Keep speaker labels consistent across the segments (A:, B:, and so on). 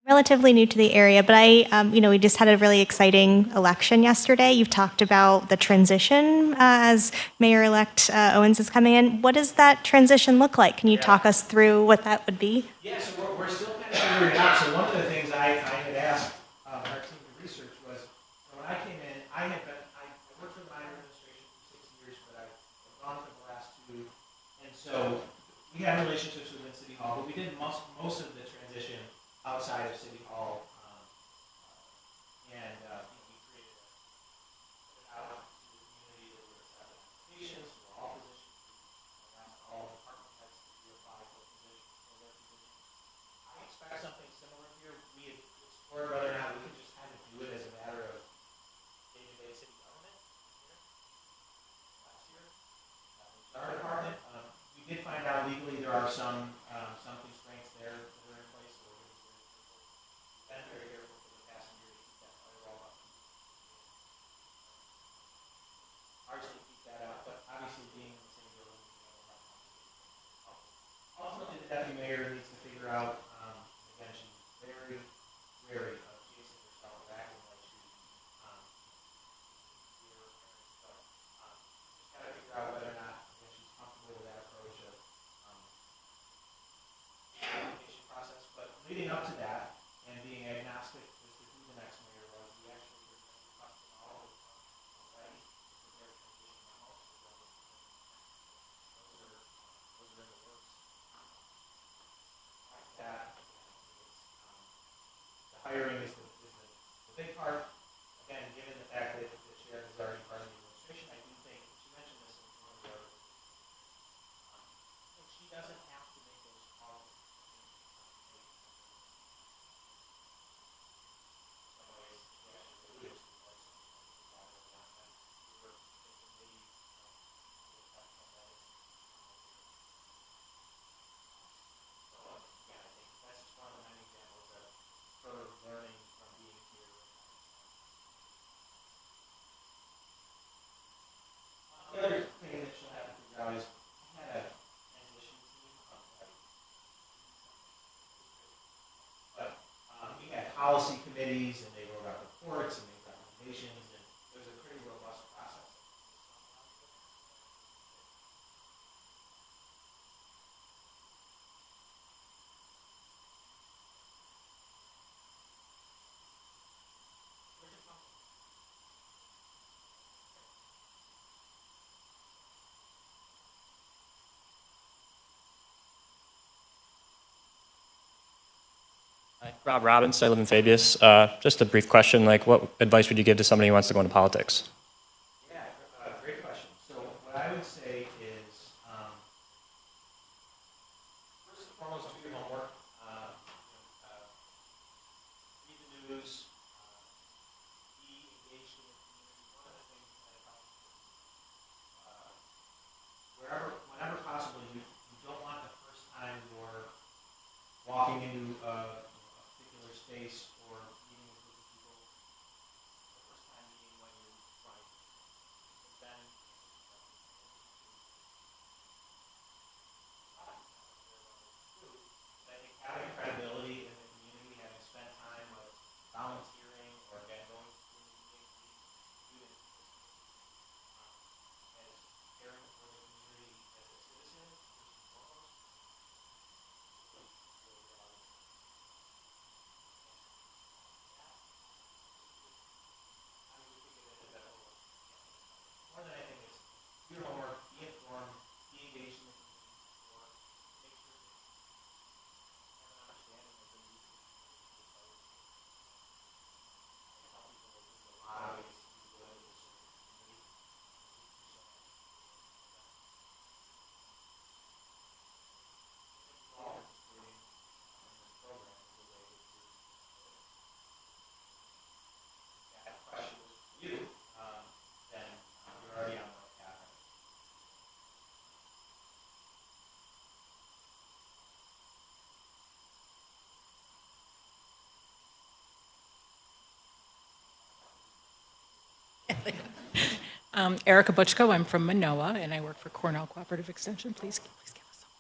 A: Relatively new to the area, but we just had a really exciting election yesterday. You've talked about the transition as Mayor-elect Owens is coming in. What does that transition look like? Can you talk us through what that would be?
B: Yeah, so we're still kind of figuring it out. So one of the things I had asked our team to research was, when I came in, I worked for the Biden administration for 6 years, but I've gone for the last 2. And so we had relationships within City Hall, but we did most of the transition outside of City Hall. We created it out to the community that we were accepting applications for all positions. We asked all department heads to apply for positions for their positions. I expect something similar here. We had explored whether or not we could just kind of do it as a matter of day-to-day city government last year. Our department, we did find out legally there are some constraints there that are in place. So we've been very careful for the past year to keep that firewall up. Ours to keep that out, but obviously being in the same building, we'll have conversations. Ultimately, the deputy mayor needs to figure out. Again, she's very wary of chasing herself back in like she's just got to figure out whether or not she's comfortable with that approach of the application process. But leading up to that and being agnostic as to who the next mayor was, we actually requested all of the already to prepare transition memos. Those are in the works. That the hiring is the big part. Again, given the fact that Sharon is already part of the administration, I do think she mentioned this in one of the articles. She doesn't have to make those calls. Learning from being here. The other thing that she'll have to figure out is we had a transition team but we had policy committees and they wrote out reports and made recommendations and it was a pretty robust process.
C: Hi, Rob Robbins, I live in Fabius. Just a brief question, like what advice would you give to somebody who wants to go into politics?
B: Yeah, great question. So what I would say is, first and foremost, do your homework. Read the news. Be engaged in the community. One of the things that I whenever possible, you don't want the first time you're walking into a particular space or meeting with a group of people, the first time meeting when you're running. Because then I think having credibility in the community, having spent time with volunteering or again going to meetings, as caring for the community as a citizen, first and foremost. More than anything, it's do your homework, be informed, be engaged in the community, or make sure that you have an understanding of the needs of the community. I tell people that there's a lot of ways to do good in the community. All participating in this program is a way that that question was for you, then you're already on the right path.
D: Erica Butchko, I'm from Manoa, and I work for Cornell Cooperative Extension. Please give us some more.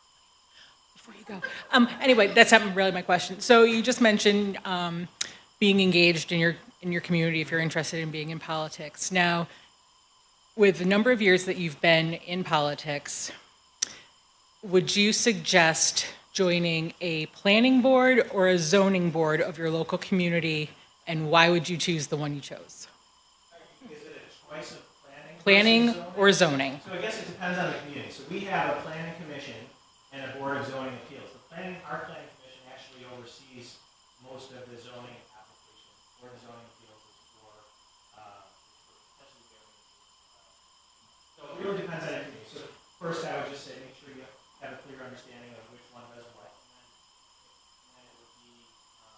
D: before you go. Anyway, that's not really my question. So you just mentioned being engaged in your community if you're interested in being in politics. Now, with the number of years that you've been in politics, would you suggest joining a planning board or a zoning board of your local community, and why would you choose the one you chose?
B: Is it a choice of planning?
D: Planning
B: versus zoning?
D: or zoning?
B: So I guess it depends on the community. So we have a planning commission and a board of zoning appeals. Our planning commission actually oversees most of the zoning applications. Board of zoning appeals is for potentially variances. So it really depends on the community. So first, I would just say make sure you have a clear understanding of which one does what, and then it would be a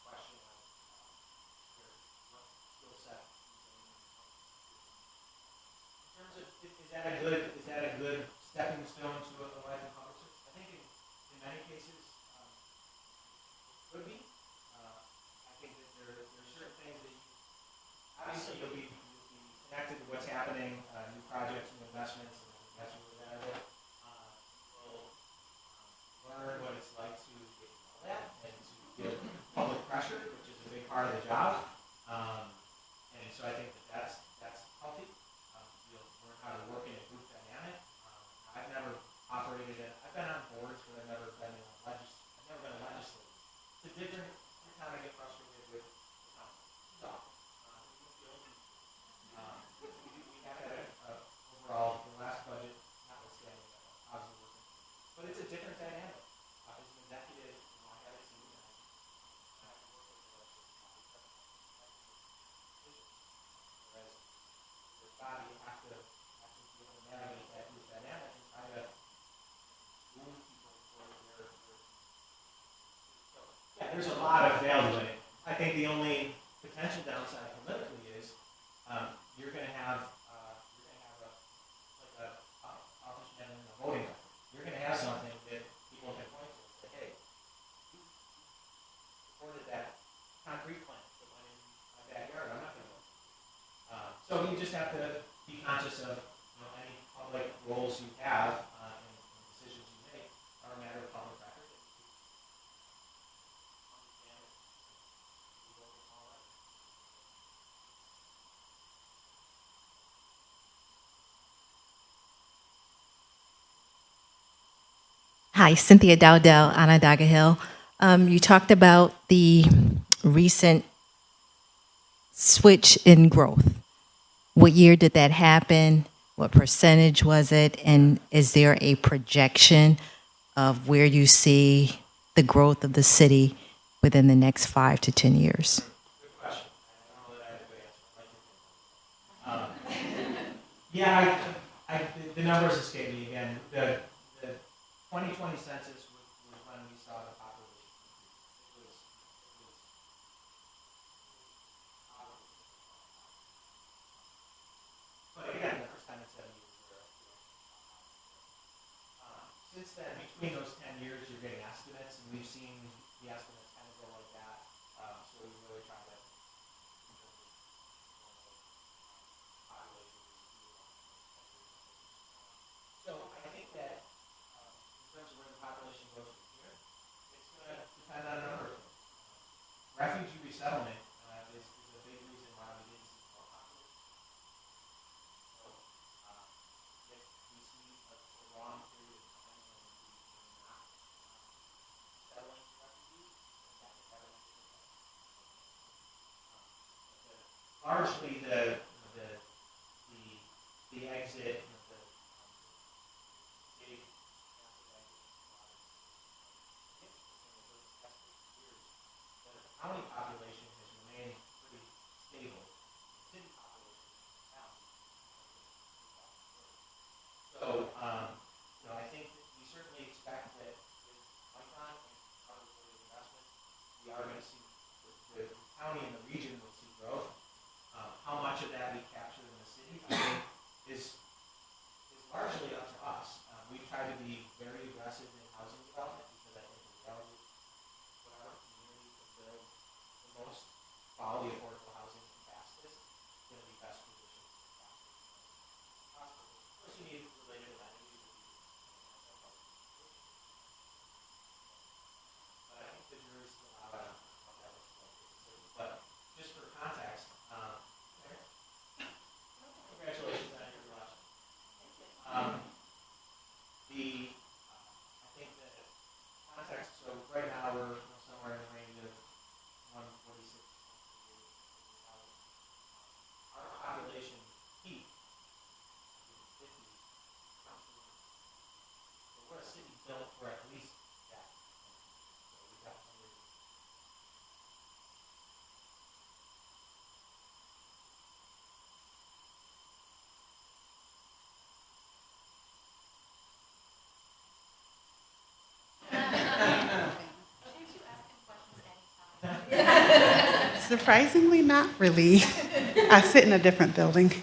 B: question of what skill set. In terms of, is that a good stepping stone to a life in public service? I think in many cases, it could be. I think that there are certain things that obviously you'll be connected to what's happening, new projects, new investments, and that's really that of it. You'll learn what it's like to get yelled at and to feel public pressure, which is a big part of the job. And so I think that's healthy. You'll learn how to work in a group dynamic. I've never operated I've been on boards, but I've never been a legislator. It's a different, every time I get frustrated with the council. It's awful. We have had overall, the last budget, notwithstanding, obviously working. But it's a different dynamic. As an executive, I had a team and I have to work with the legislature. Whereas your body, you have to be able to navigate that group dynamic and try to move people toward their. So, yeah, there's a lot of value in it. I think the only potential downside politically is you're going to have a politician in a voting record. You're going to have something that people can point to and say, hey, you supported that concrete plant that went in my backyard. I'm not going to vote. So you just have to be conscious of any public roles you have and decisions you make are a matter of public record.
E: Hi, Cynthia Dowdell, Onondaga Hill. You talked about the recent switch in growth. What year did that happen? What percentage was it? And is there a projection of where you see the growth of the city within the next 5 to 10 years?
B: Good question. I don't know that I have a good answer. Yeah, the numbers escape me again. The 2020 census was when we saw the population increase. But again, the first time in 7 years, since then, between those 10 years, you're getting estimates, and we've seen the estimates kind of go like that. So we really try to population. So I think that in terms of where the population goes from here, it's going to depend on a number of things. Refugee resettlement is a big reason why we didn't see more population. So if we see a long period of time when we're not settling refugees, then that could have an impact. Largely the exit, the big the county population has remained pretty stable. The city population is down. So, I think that we certainly expect that with Micron and public investments, we are going to see the county and the region will see growth. How much of that we capture in the city, I think, is largely up to us. We try to be very aggressive in housing development because I think the reality is whatever community can build the most quality affordable housing the fastest is going to be best positioned for the fastest. Of course, you need related amenities.
F: Surprisingly, not really. I sit in a different building.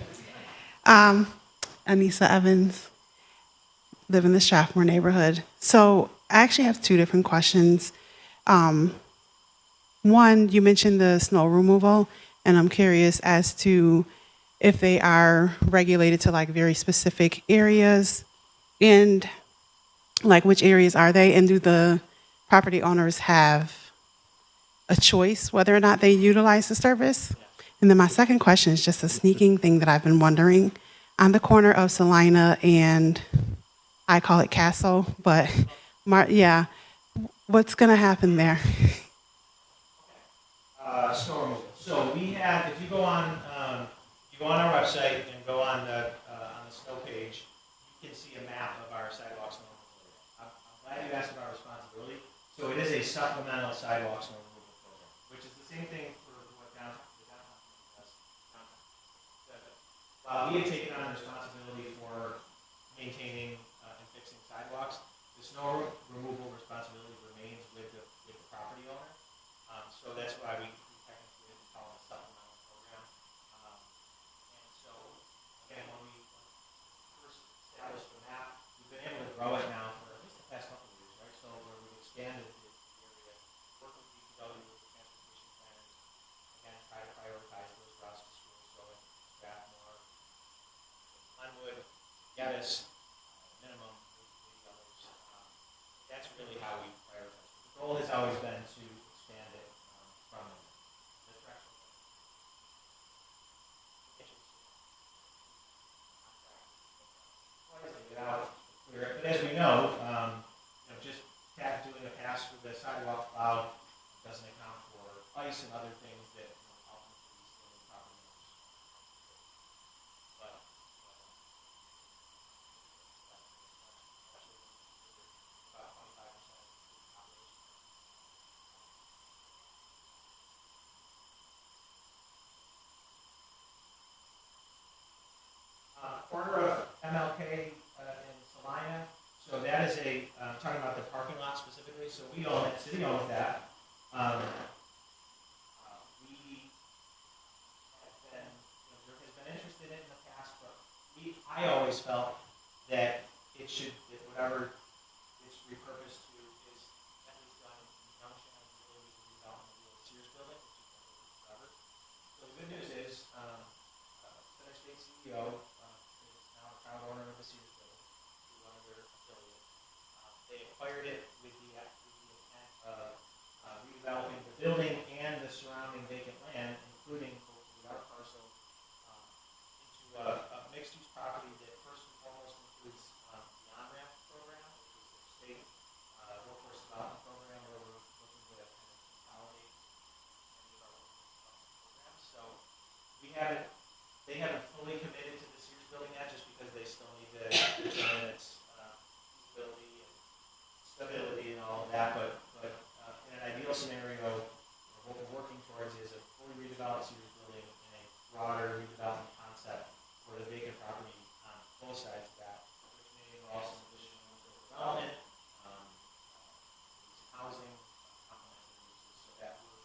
F: Anissa Evans, live in the Strathmore neighborhood. So I actually have two different questions. One, you mentioned the snow removal, and I'm curious as to if they are regulated to like very specific areas, and like which areas are they, and do the property owners have a choice whether or not they utilize the service? And then my second question is just a sneaking thing that I've been wondering. On the corner of Salina and I call it Castle, but yeah, what's going to happen there?
B: Snow removal. So we have, if you go on our website and go on the snow page, you can see a map of our sidewalk snow removal area. I'm glad you asked about responsibility. So it is a supplemental sidewalk snow removal program, which is the same thing for what the downtown community does. We had taken on responsibility for maintaining and fixing sidewalks. The snow removal responsibility remains with the property owner. So that's why we technically call it a supplemental program. And so, again, when we first established the map, we've been able to grow it now for at least the past couple of years, right? So where we've expanded the area, working with DPW, with the transportation planners, again, try to prioritize those routes to schools, so in Strathmore, Glenwood, Geddes, minimum, maybe others. That's really how we prioritize. The goal has always been to expand it from the direction. But as we know, just doing a pass with the sidewalk plow doesn't account for ice and other things that ultimately still need property owners. But about 25% of the population. Corner of MLK in Salina. So that is talking about the parking lot specifically. So we own it, city owns that. We have been, there has been interest in it in the past, but I always felt that it should, that whatever it's repurposed to is at least done in conjunction of the ability to redevelop the old Sears building, which has been there forever. So the good news is, Center State CEO is now a proud owner of the Sears building, through one of their affiliates. They acquired it with the intent of redeveloping the building and the surrounding vacant land, including hopefully our parcel, into a mixed-use property that first and foremost includes the on-ramp program, which is the state workforce development program, where we're looking to kind of consolidate many of our workforce development programs. So they haven't fully committed to the Sears building yet, just because they still need to determine its feasibility and stability and all of that. But in an ideal scenario, what we're working towards is a fully redeveloped Sears building in a broader redevelopment concept for the vacant property on both sides of that, which may involve some additional development, housing, complementary uses, so that we're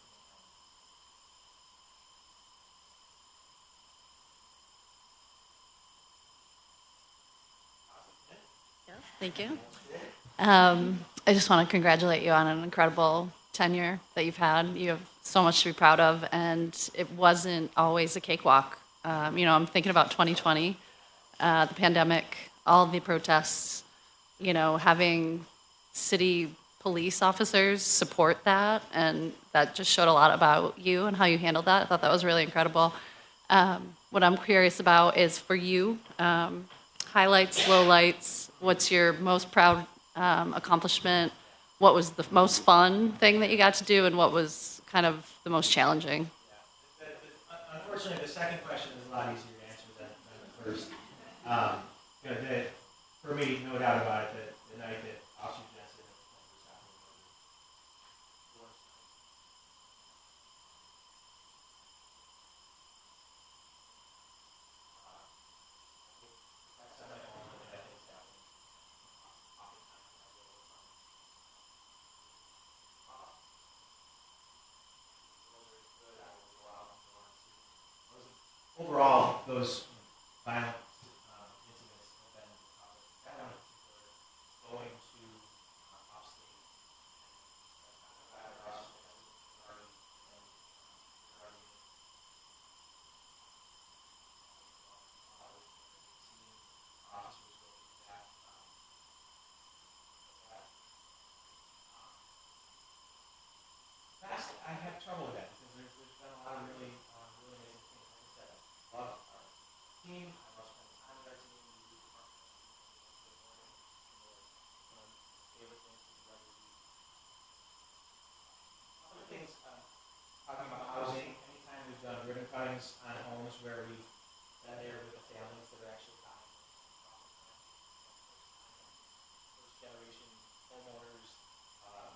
G: Thank you. I just want to congratulate you on an incredible tenure that you've had. You have so much to be proud of, and it wasn't always a cakewalk. I'm thinking about 2020, the pandemic, all the protests, having city police officers support that, and that just showed a lot about you and how you handled that. I thought that was really incredible. What I'm curious about is for you, highlights, lowlights, what's your most proud accomplishment? What was the most fun thing that you got to do, and what was kind of the most challenging?
B: Yeah. Unfortunately, the second question is a lot easier to answer than the first. For me, no doubt about it, the night that Officer Jensen was happening, those violent incidents have been that one in particular going to upstate and across officers go through that. That's, I have trouble with that because there's been a lot of really, really amazing things. Like I said, I love our team. I love spending time with our team. We do one of my favorite things to do every week. Other things, talking about housing, anytime we've done ribbon cuttings on homes where we've been there with the families that are actually buying first generation homeowners. I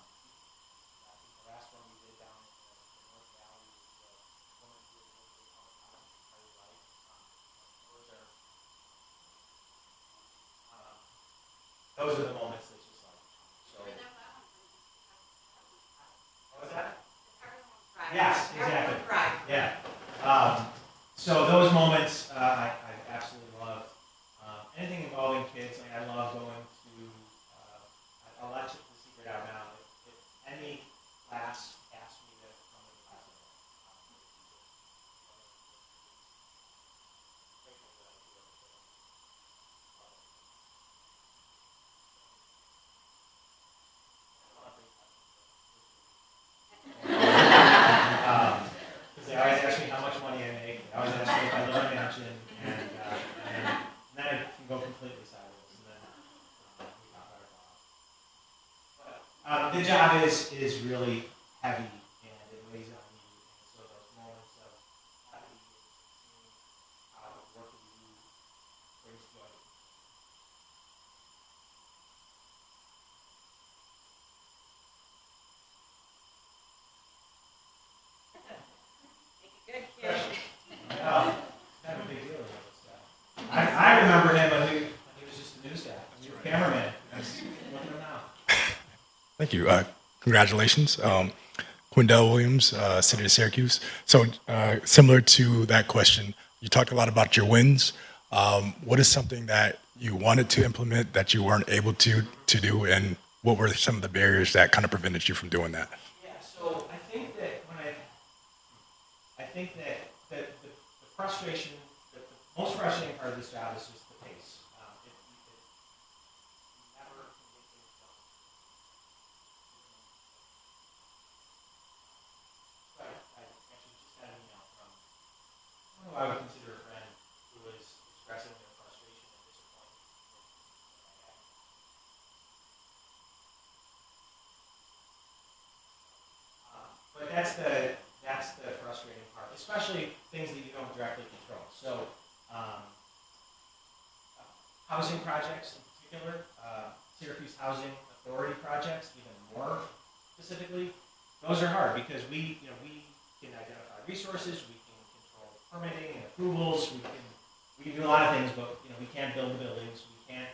B: think the last one we did down in the North Valley was the woman who was living in public housing her entire life. Those are the moments that just like, so. What was that? Yes, exactly. Yeah. So those moments I absolutely love. Anything involving kids, like I love going to, I'll let you the secret out now. If any class asks me to come to the class, because they always ask me how much money I make. They always ask me if I live in a mansion, and then it can go completely sideways. And then we talk about our boss. The job is really heavy and it weighs on you. And so those moments of having how the work that you do brings joy. Yeah, it's kind of a big deal. I remember him when he was just a news guy. He was a cameraman. Look at him now.
H: Thank you. Congratulations. Quindell Williams, City of Syracuse. So similar to that question, you talked a lot about your wins. What is something that you wanted to implement that you weren't able to do, and what were some of the barriers that kind of prevented you from doing that?
B: Yeah, so I think that the frustration, the most frustrating part of this job is just the pace. You never can get things done. Right, I actually just got an email from who I would consider a friend who was expressing their frustration and disappointment. But that's the frustrating part, especially things that you don't directly control. So, housing projects in particular, Syracuse Housing Authority projects, even more specifically, those are hard because we can identify resources, we can control permitting and approvals, we can do a lot of things, but we can't build the buildings, we can't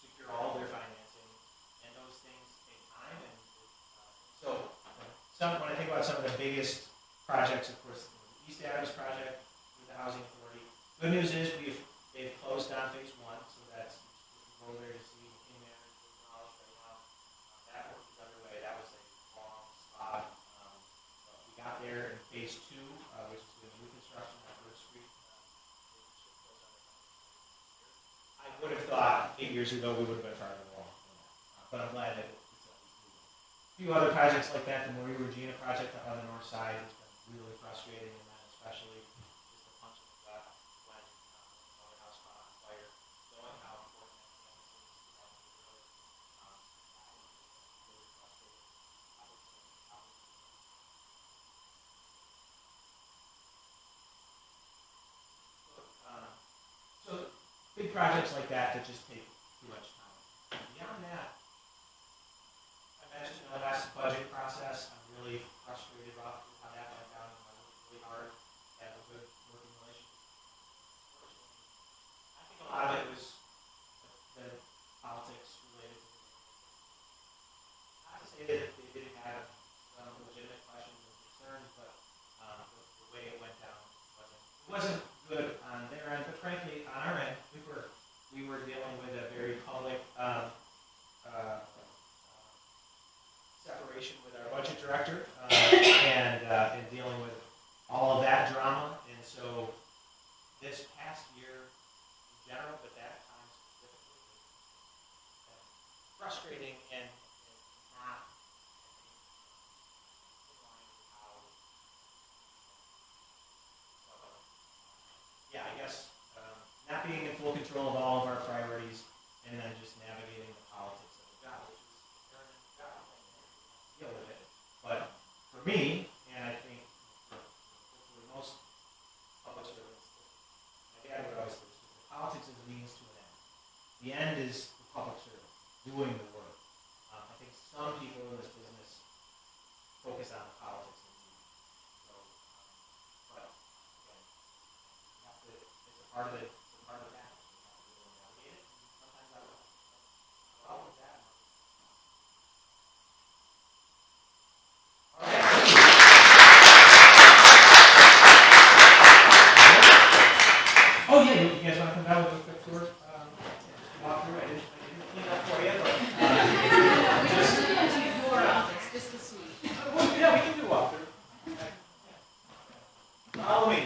B: secure all of their financing, and those things take time. And so, when I think about some of the biggest projects, of course, the East Adams project with the Housing Authority. Good news is they've closed down phase 1, so that's if you go there to see in management knowledge right now. That work is underway. That was a long slog. But we got there in phase 2, which is the new construction on Bird Street. I would have thought 8 years ago we would have been farther along than that. But I'm glad that it's at least moving. A few other projects like that, the Marie Regina project on the north side has been really frustrating, and then especially just the punch in the gut when another house caught on fire, knowing how important that campus is to that neighborhood. Really frustrating. So big projects like that just take too much time. Beyond that, I mentioned in the last budget process, I'm really frustrated about how that went down. I worked really hard to have a good working relationship. I think a lot of it was the politics related to the not to say that they didn't have some legitimate questions and concerns, but the way it went down wasn't good on general, but that time specifically was frustrating and not in line with how. Yeah, I guess not being in full control of all of our priorities, and then just navigating the politics of the job, which is inherent in the job, and you have to deal with it. But for me, and I think for most public servants, my dad would always say, politics is a means to an end. The end is the public servant doing the work. I think some people in this business focus on the politics of the means. So, but again, you have to, it's a part of it. It's a part of the package. You have to be able to navigate it. And sometimes I don't. Well, with that. Oh yeah, you guys want to come down with a quick tour? Just walk through. I didn't clean up for you, but yeah, we can do a walkthrough. Follow me.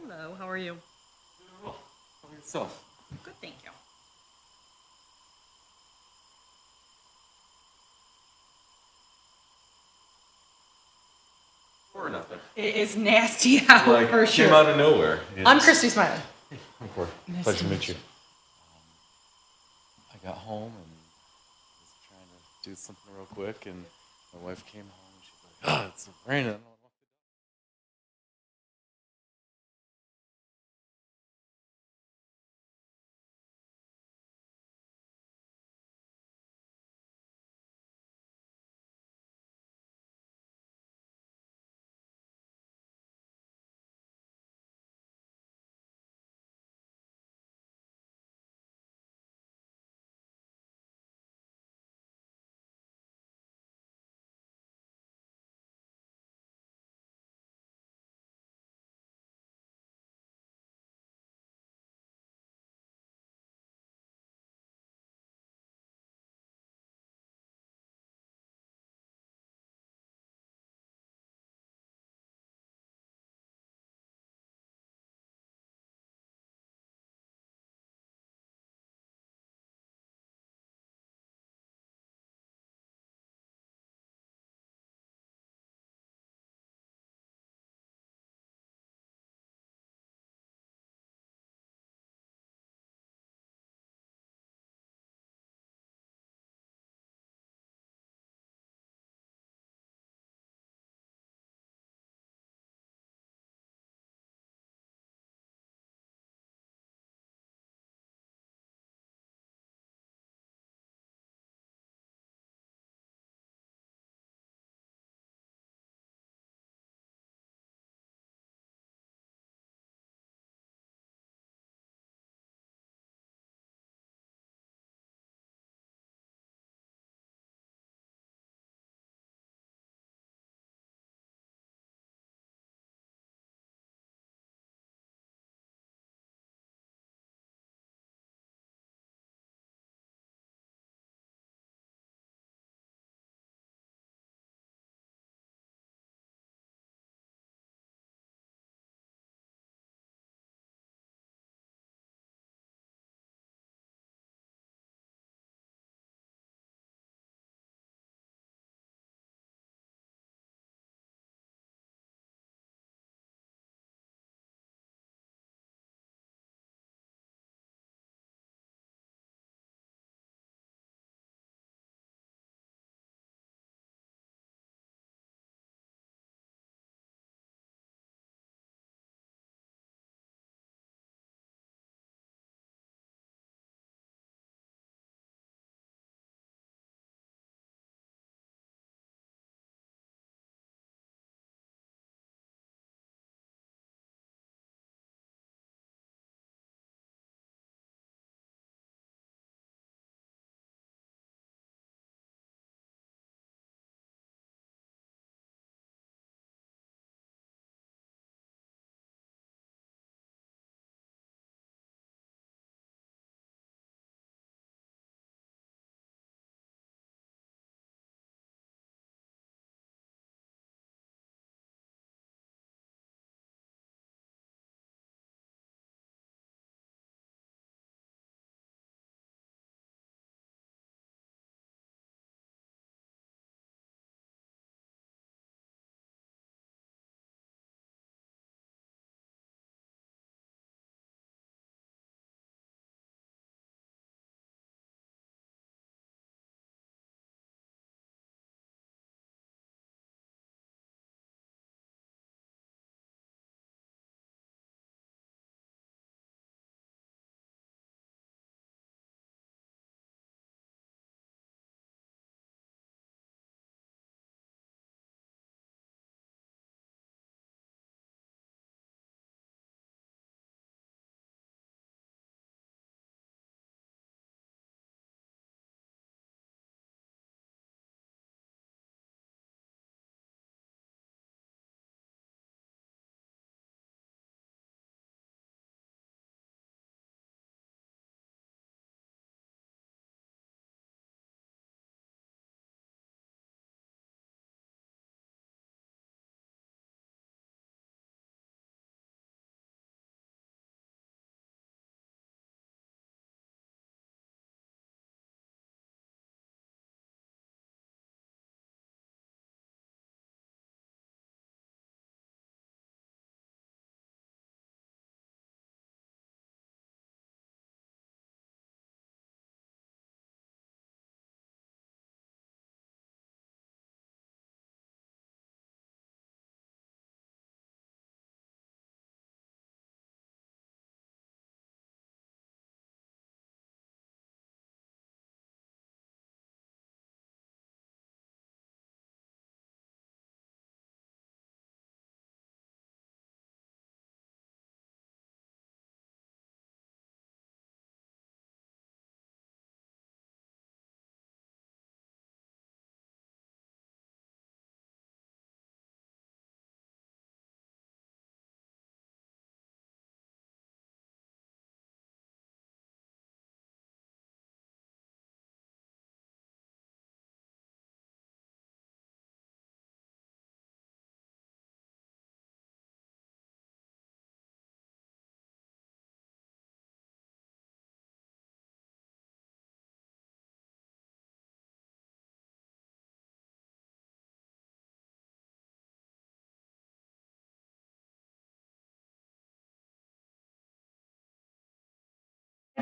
I: Hello, how are you?
J: Yourself.
I: Good, thank you.
J: Or nothing.
I: It is nasty out
J: Like,
I: for
J: came
I: sure.
J: out of nowhere.
I: I'm
J: It's-
I: Christy Smiley.
J: Pleasure to meet you. I got home and was trying to do something real quick, and my wife came home and she's like, "Oh, it's raining."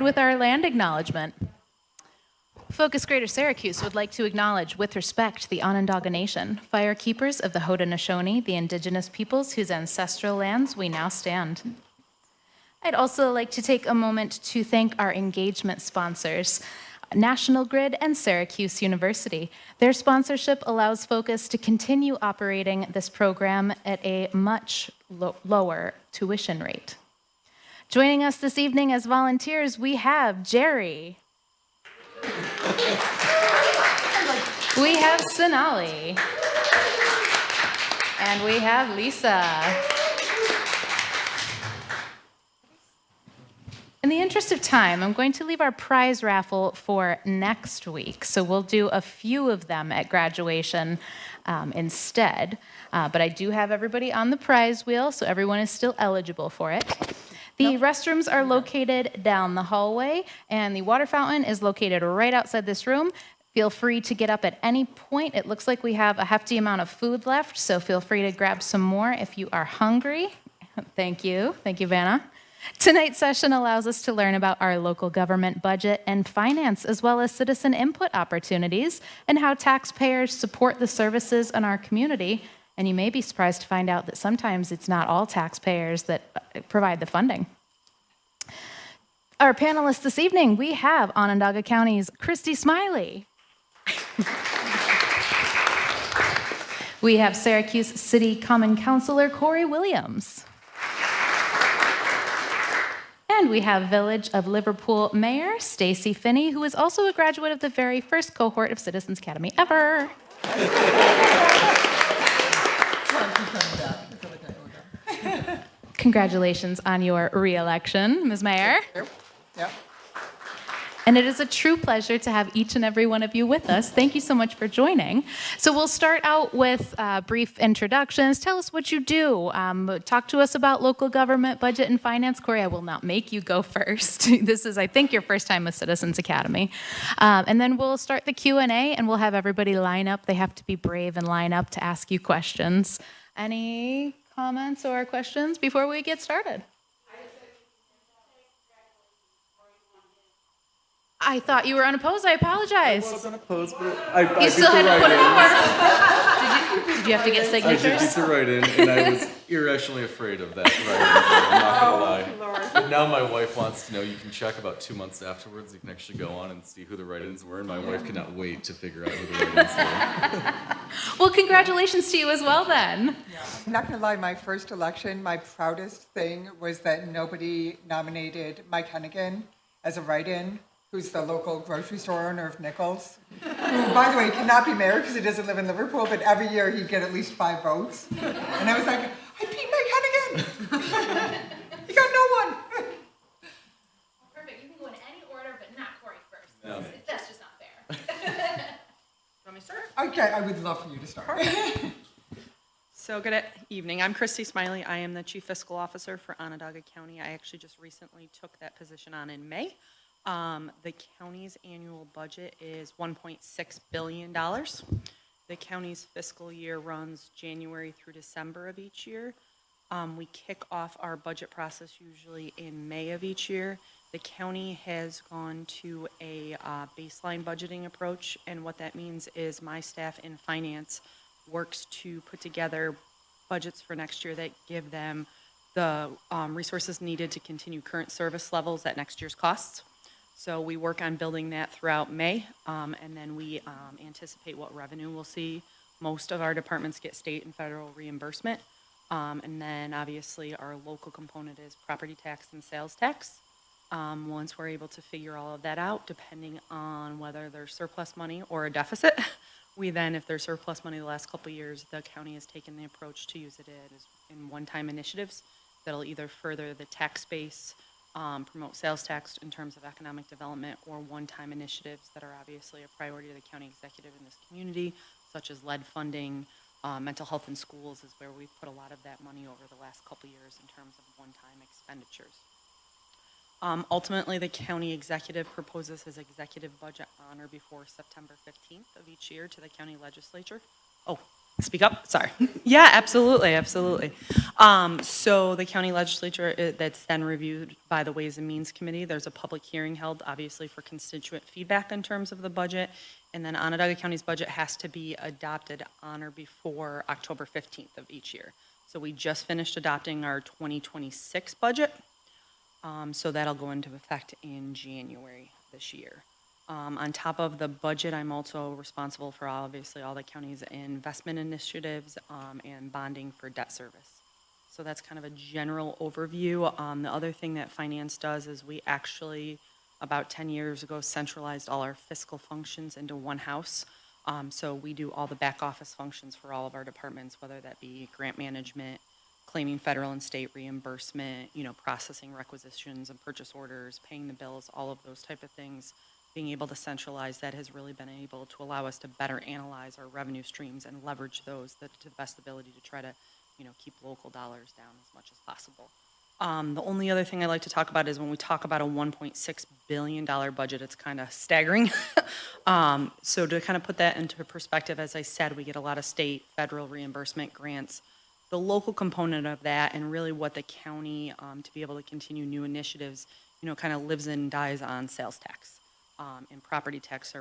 K: With our land acknowledgement. Focus Greater Syracuse would like to acknowledge with respect the Onondaga Nation, fire keepers of the Haudenosaunee, the indigenous peoples whose ancestral lands we now stand. I'd also like to take a moment to thank our engagement sponsors, National Grid and Syracuse University. Their sponsorship allows Focus to continue operating this program at a much lower tuition rate. Joining us this evening as volunteers, we have Jerry. We have Sonali. And we have Lisa. In the interest of time, I'm going to leave our prize raffle for next week. So we'll do a few of them at graduation instead. But I do have everybody on the prize wheel, so everyone is still eligible for it. The restrooms are located down the hallway, and the water fountain is located right outside this room. Feel free to get up at any point. It looks like we have a hefty amount of food left, so feel free to grab some more if you are hungry. Thank you. Thank you, Vanna. Tonight's session allows us to learn about our local government budget and finance, as well as citizen input opportunities and how taxpayers support the services in our community. And you may be surprised to find out that sometimes it's not all taxpayers that provide the funding. Our panelists this evening, we have Onondaga County's Christy Smiley. We have Syracuse City Common Councilor Corey Williams. And we have Village of Liverpool Mayor Stacy Finney, who is also a graduate of the very first cohort of Citizens Academy ever. Congratulations on your re-election, Ms. Mayor.
L: Yep.
K: And it is a true pleasure to have each and every one of you with us. Thank you so much for joining. So we'll start out with brief introductions. Tell us what you do. Talk to us about local government, budget, and finance. Corey, I will not make you go first. This is, I think, your first time with Citizens Academy. And then we'll start the Q&A, and we'll have everybody line up. They have to be brave and line up to ask you questions. Any comments or questions before we get started? I thought you were unopposed. I apologize.
J: I was unopposed, but I
K: you still had to put it forward. Did you have to get signatures?
J: I did get to write in, and I was irrationally afraid of that writing. I'm not going to lie. But now my wife wants to know. You can check about 2 months afterwards. You can actually go on and see who the write-ins were, and my wife cannot wait to figure out who the write-ins were.
K: Well, congratulations to you as well, then.
L: Yeah. I'm not going to lie, my first election, my proudest thing was that nobody nominated Mike Hennigan as a write-in, who's the local grocery store owner of Nichols, who, by the way, cannot be mayor because he doesn't live in Liverpool, but every year he'd get at least 5 votes. And I was like, I beat Mike Hennigan! He got no one!
K: Perfect. You can go in any order, but not Corey first.
J: No.
K: That's just not fair.
I: Want me to start?
L: Okay, I would love for you to start.
I: So good evening. I'm Christy Smiley. I am the Chief Fiscal Officer for Onondaga County. I actually just recently took that position on in May. The county's annual budget is $1.6 billion. The county's fiscal year runs January through December of each year. We kick off our budget process usually in May of each year. The county has gone to a baseline budgeting approach, and what that means is my staff in finance works to put together budgets for next year that give them the resources needed to continue current service levels at next year's costs. So we work on building that throughout May, and then we anticipate what revenue we'll see. Most of our departments get state and federal reimbursement, and then obviously our local component is property tax and sales tax. Once we're able to figure all of that out, depending on whether there's surplus money or a deficit, we then, if there's surplus money the last couple of years, the county has taken the approach to use it in one-time initiatives that'll either further the tax base, promote sales tax in terms of economic development, or one-time initiatives that are obviously a priority of the county executive in this community, such as lead funding, mental health in schools is where we've put a lot of that money over the last couple years in terms of one-time expenditures. Ultimately, the county executive proposes his executive budget on or before September 15th of each year to the county legislature. Oh, Speak up, sorry. Yeah, absolutely, absolutely. So the county legislature, that's then reviewed by the Ways and Means Committee. There's a public hearing held, obviously, for constituent feedback in terms of the budget. And then Onondaga County's budget has to be adopted on or before October 15th of each year. So we just finished adopting our 2026 budget. So that'll go into effect in January this year. On top of the budget, I'm also responsible for obviously all the county's investment initiatives and bonding for debt service. So that's kind of a general overview. The other thing that finance does is we actually, about 10 years ago, centralized all our fiscal functions into one house. So we do all the back office functions for all of our departments, whether that be grant management, claiming federal and state reimbursement, processing requisitions and purchase orders, paying the bills, all of those type of things. Being able to centralize that has really been able to allow us to better analyze our revenue streams and leverage those to the best ability to try to, keep local dollars down as much as possible. The only other thing I'd like to talk about is when we talk about a $1.6 billion budget, it's kind of staggering. So to kind of put that into perspective, as I said, we get a lot of state, federal reimbursement grants. The local component of that and really what the county, to be able to continue new initiatives, kind of lives and dies on sales tax. And property tax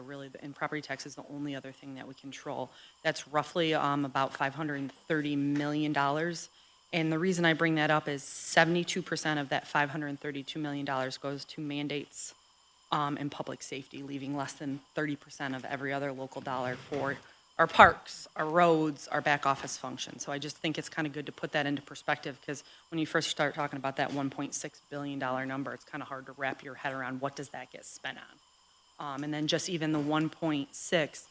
I: property tax is the only other thing that we control. That's roughly about $530 million. And the reason I bring that up is 72% of that $532 million goes to mandates and public safety, leaving less than 30% of every other local dollar for our parks, our roads, our back office function. So I just think it's kind of good to put that into perspective because when you first start talking about that $1.6 billion number, it's kind of hard to wrap your head around what does that get spent on. And then just even the 1.6,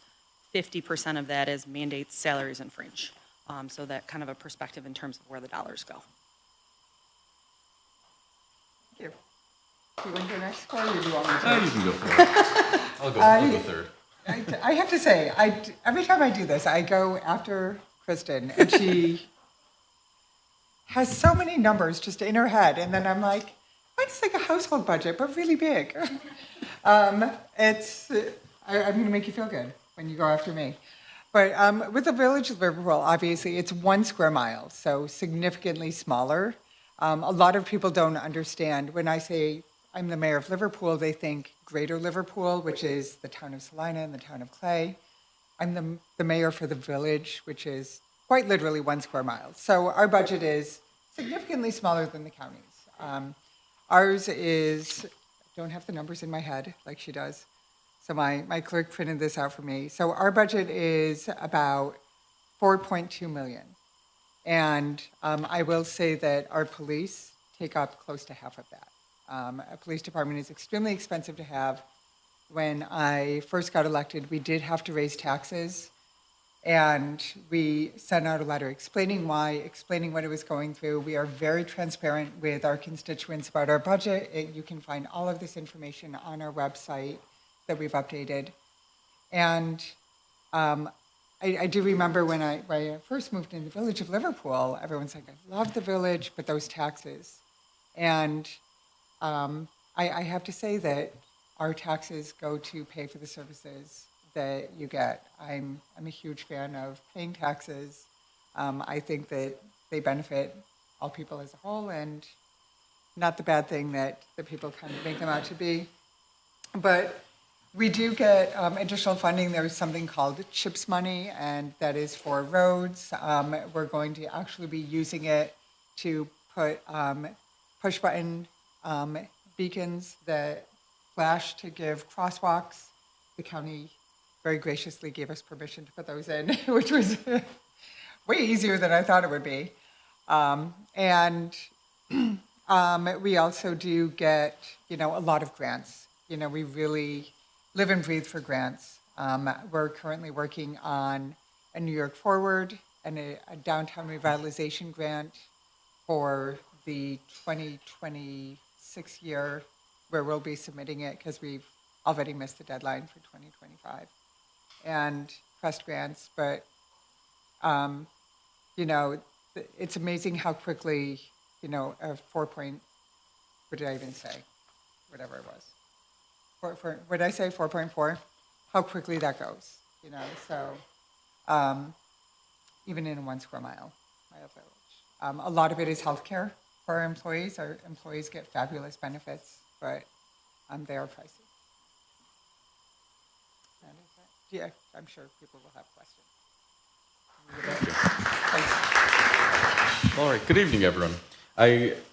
I: 50% of that is mandates, salaries, and fringe. So that kind of a perspective in terms of where the dollars go.
L: Thank you. Do you want to go next, Corey, or do you want me to?
J: You can go for it. I'll go third.
L: I have to say, every time I do this, I go after Kristen, and she has so many numbers just in her head, and then I'm like, mine's like a household budget, but really big. I'm going to make you feel good when you go after me. But with the Village of Liverpool, obviously, it's 1 square mile, so significantly smaller. A lot of people don't understand. When I say I'm the mayor of Liverpool, they think Greater Liverpool, which is the town of Salina and the town of Clay. I'm the mayor for the village, which is quite literally 1 square mile. So our budget is significantly smaller than the county's. Ours is, I don't have the numbers in my head like she does. So my clerk printed this out for me. So our budget is about 4.2 million. And I will say that our police take up close to half of that. A police department is extremely expensive to have. When I first got elected, we did have to raise taxes. And we sent out a letter explaining why, explaining what it was going through. We are very transparent with our constituents about our budget. You can find all of this information on our website that we've updated. And I do remember when I first moved in the Village of Liverpool, everyone's like, I love the village, but those taxes. And I have to say that our taxes go to pay for the services that you get. I'm a huge fan of paying taxes. I think that they benefit all people as a whole and not the bad thing that the people kind of make them out to be. But we do get additional funding. There's something called CHIPS money, and that is for roads. We're going to actually be using it to put push-button beacons that flash to give crosswalks. The county very graciously gave us permission to put those in, which was way easier than I thought it would be. And we also do get, a lot of grants. We really live and breathe for grants. We're currently working on a New York Forward and a downtown revitalization grant for the 2026 year, where we'll be submitting it because we've already missed the deadline for 2025. And pressed grants, but it's amazing how quickly, a 4 point, what did I even say? Whatever it was. What did I say, 4.4? How quickly that goes, so even in a 1 square mile village. A lot of it is healthcare for our employees. Our employees get fabulous benefits, but they are pricey. That is it. Yeah, I'm sure people will have questions. Thanks.
J: All right, good evening, everyone.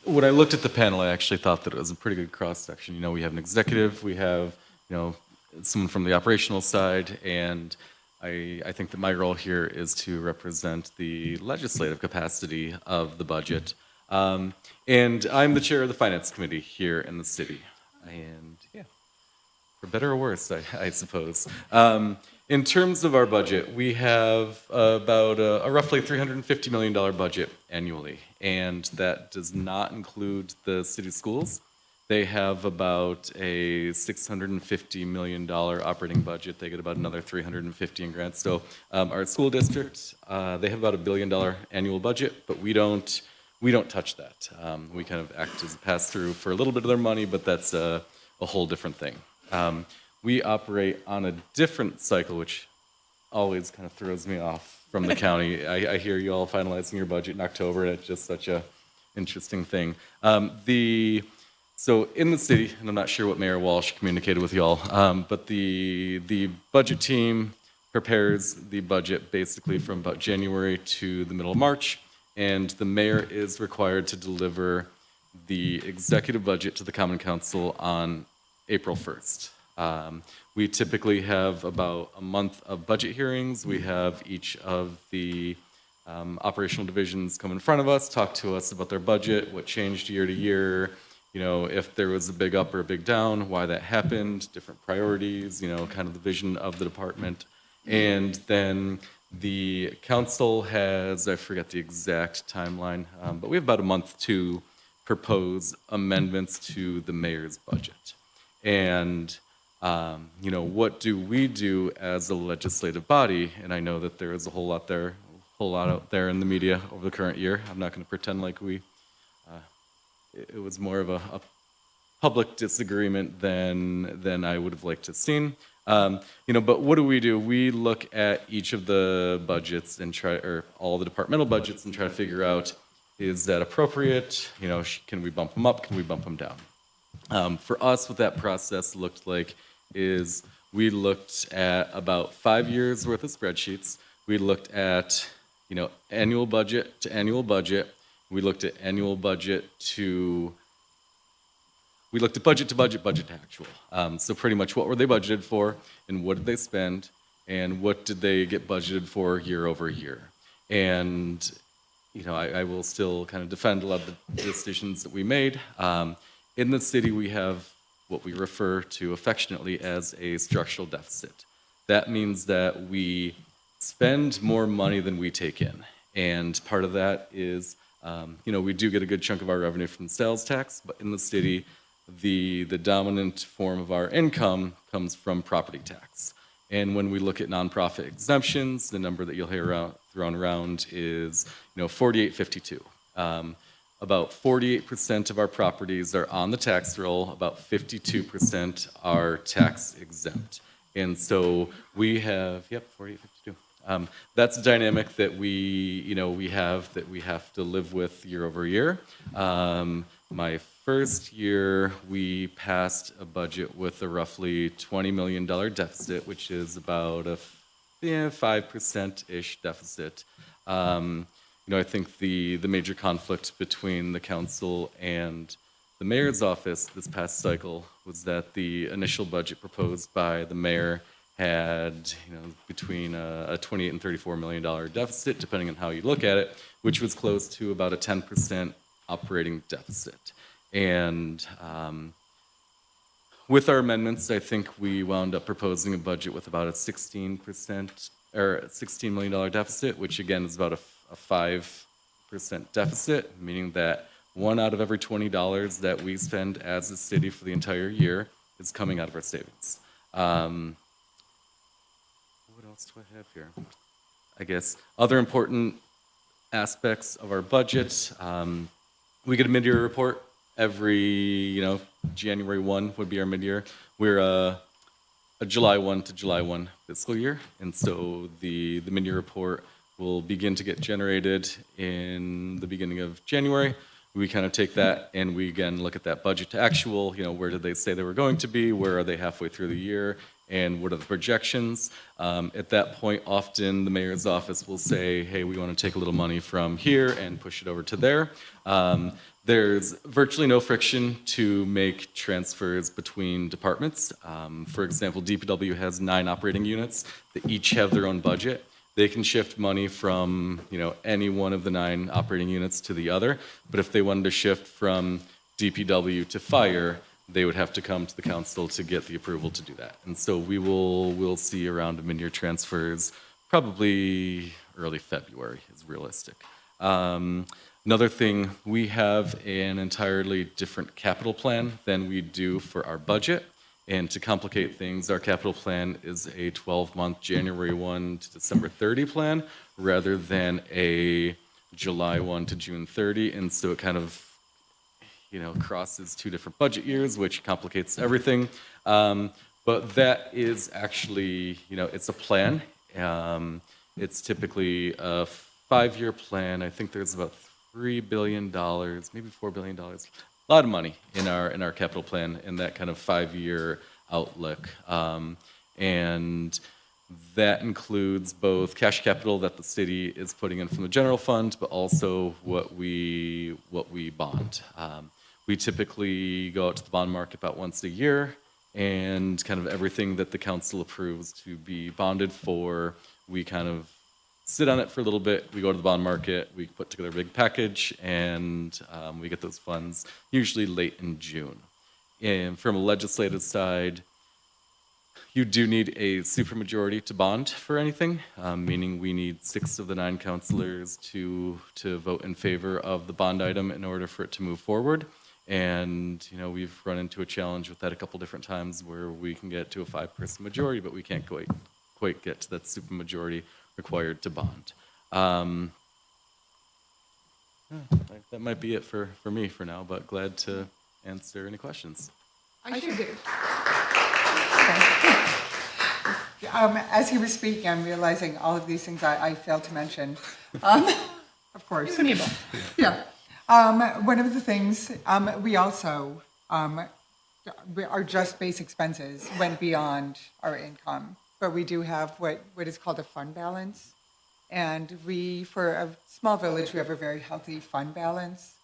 J: When I looked at the panel, I actually thought that it was a pretty good cross-section. You know, we have an executive, we have, you know, someone from the operational side, and I think that my role here is to represent the legislative capacity of the budget. And I'm the chair of the Finance Committee here in the city. And yeah, for better or worse, I suppose. In terms of our budget, we have about a roughly $350 million budget annually, and that does not include the city schools. They have about a $650 million operating budget. They get about another $350 in grants. So our school district, they have about $1 billion annual budget, but we don't touch that. We kind of act as a pass-through for a little bit of their money, but that's a whole different thing. We operate on a different cycle, which always kind of throws me off from the county. I hear you all finalizing your budget in October, and it's just such a interesting thing. So in the city, and I'm not sure what Mayor Walsh communicated with y'all, but the budget team prepares the budget basically from about January to the middle of March, and the mayor is required to deliver the executive budget to the Common Council on April 1st. We typically have about a month of budget hearings. We have each of the operational divisions come in front of us, talk to us about their budget, what changed year to year, you know, if there was a big up or a big down, why that happened, different priorities, you know, kind of the vision of the department. And then the council has, I forget the exact timeline, but we have about a month to propose amendments to the mayor's budget. And you know, what do we do as a legislative body? And I know that there is a whole lot out there in the media over the current year. I'm not going to pretend like it was more of a public disagreement than I would have liked to have seen. You know, but what do? We look at each of the budgets and or all the departmental budgets and try to figure out, is that appropriate? You know, can we bump them up? Can we bump them down? For us, what that process looked like is we looked at about 5 years worth of spreadsheets. We looked at, you know, annual budget to annual budget. We looked at annual budget to, we looked at budget to budget, budget to actual. So pretty much what were they budgeted for and what did they spend and what did they get budgeted for year over year. And, you know, I will still kind of defend a lot of the decisions that we made. In the city, we have what we refer to affectionately as a structural deficit. That means that we spend more money than we take in. And part of that is, you know, we do get a good chunk of our revenue from sales tax, but in the city, the dominant form of our income comes from property tax. And when we look at nonprofit exemptions, the number that you'll hear thrown around is, you know, 4852. About 48% of our properties are on the tax roll, about 52% are tax exempt. And so we have, 4852. That's a dynamic that we have to live with year over year. My first year, we passed a budget with a roughly $20 million deficit, which is about a 5%-ish deficit. You know, I think the major conflict between the council and the mayor's office this past cycle was that the initial budget proposed by the mayor had, you know, between a $28 and $34 million deficit, depending on how you look at it, which was close to about a 10% operating deficit. And with our amendments, I think we wound up proposing a budget with about a 16% or $16 million deficit, which again is about a 5% deficit, meaning that 1 out of every $20 that we spend as a city for the entire year is coming out of our savings. What else do I have here? I guess other important aspects of our budget. We get a mid-year report every, you know, January 1 would be our mid-year. We're a July 1 to July 1 fiscal year, and so the mid-year report will begin to get generated in the beginning of January. We kind of take that and we again look at that budget to actual, where did they say they were going to be, where are they halfway through the year, and what are the projections. At that point, often the mayor's office will say, hey, we want to take a little money from here and push it over to there. There's virtually no friction to make transfers between departments. For example, DPW has 9 operating units that each have their own budget. They can shift money from any one of the 9 operating units to the other, but if they wanted to shift from DPW to fire, they would have to come to the council to get the approval to do that. And so we'll see around mid-year transfers, probably early February is realistic. Another thing, we have an entirely different capital plan than we do for our budget. And to complicate things, our capital plan is a 12-month January 1 to December 30 plan rather than a July 1 to June 30. And so it kind of, crosses 2 different budget years, which complicates everything. But that is actually, it's a plan. It's typically a 5-year plan. I think there's about $3 billion, maybe $4 billion. A lot of money in our capital plan in that kind of 5-year outlook. And that includes both cash capital that the city is putting in from the general fund, but also what we bond. We typically go out to the bond market about once a year, and kind of everything that the council approves to be bonded for, we kind of sit on it for a little bit. We go to the bond market, we put together a big package, and we get those funds usually late in June. And from a legislative side, you do need a supermajority to bond for anything, meaning we need 6 of the 9 councilors to vote in favor of the bond item in order for it to move forward. And we've run into a challenge with that a couple different times where we can get to a 5-person majority, but we can't quite get to that supermajority required to bond. That might be it for me for now, but glad to answer any questions.
L: I should do. As he was speaking, I'm realizing all of these things I failed to mention. Of course. Yeah. One of the things, we also, our just base expenses went beyond our income, but we do have what is called a fund balance. And for a small village, we have a very healthy fund balance.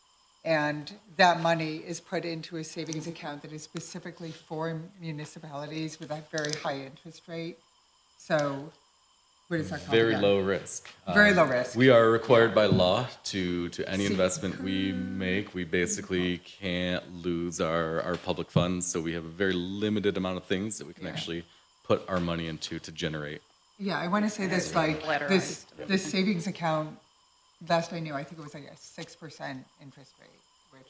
L: And that money is put into a savings account that is specifically for municipalities with a very high interest rate. So what is that called?
J: Very
L: again?
J: low risk.
L: Very low risk.
J: We are required by law to any investment we make. We basically can't lose our public funds. So we have a very limited amount of things that we can actually put our money into to generate.
L: Yeah, I want to say this, this savings account, last I knew, I think it was like a 6% interest rate, which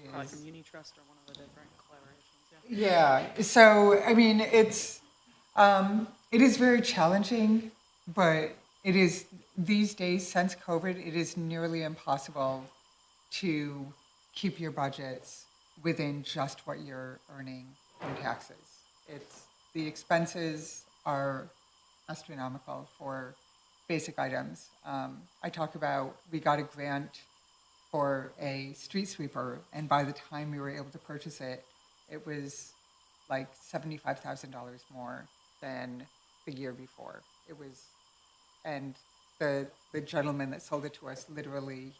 L: is...
I: Like a muni trust or one of the different collaborations,
L: Yeah, so, I mean, it is very challenging, but it is, these days, since COVID, it is nearly impossible to keep your budgets within just what you're earning in taxes. The expenses are astronomical for basic items. I talk about, we got a grant for a street sweeper, and by the time we were able to purchase it, it was like $75,000 more than the year before. It was, and the gentleman that sold it to us literally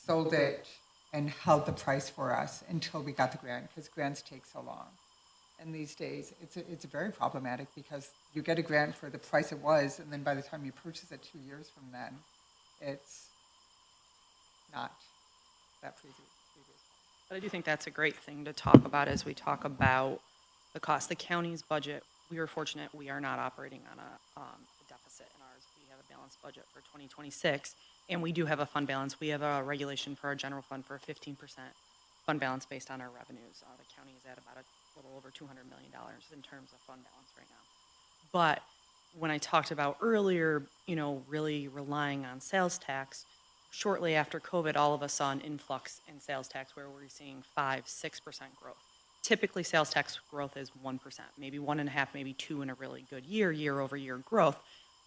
L: sold it and held the price for us until we got the grant, because grants take so long. And these days, it's very problematic because you get a grant for the price it was, and then by the time you purchase it 2 years from then, it's not that previous.
I: But I do think that's a great thing to talk about as we talk about the cost. The county's budget, we are fortunate we are not operating on a deficit in ours. We have a balanced budget for 2026, and we do have a fund balance. We have a regulation for our general fund for a 15% fund balance based on our revenues. The county is at about a little over $200 million in terms of fund balance right now. But when I talked about earlier, really relying on sales tax, shortly after COVID, all of us saw an influx in sales tax where we're seeing 5-6% growth. Typically, sales tax growth is 1%, maybe 1.5%, maybe 2% in a really good year over year growth.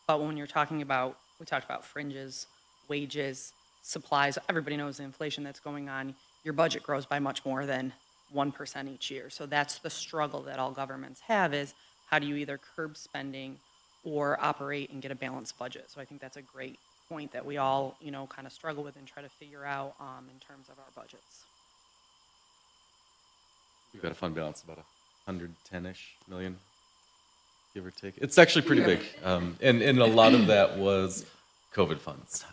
I: But when you're talking about we talked about fringes, wages, supplies. Everybody knows the inflation that's going on. Your budget grows by much more than 1% each year. So that's the struggle that all governments have, is how do you either curb spending or operate and get a balanced budget? So I think that's a great point that we all, kind of struggle with and try to figure out in terms of our budgets.
J: We've got a fund balance about 110-ish million, give or take. It's actually pretty big. And a lot of that was COVID funds.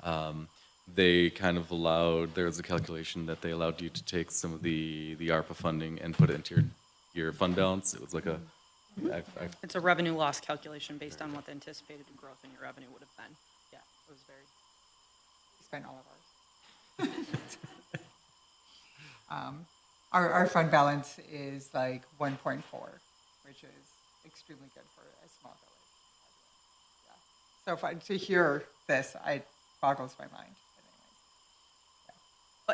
J: They kind of allowed, there was a calculation that they allowed you to take some of the ARPA funding and put it into your fund balance. It was like
I: It's a revenue loss calculation based on what the anticipated growth in your revenue would have been. Yeah, it was very.
L: We spent all of ours. Our fund balance is like 1.4, which is extremely good for a small village. Yeah. So to hear this, it boggles my mind.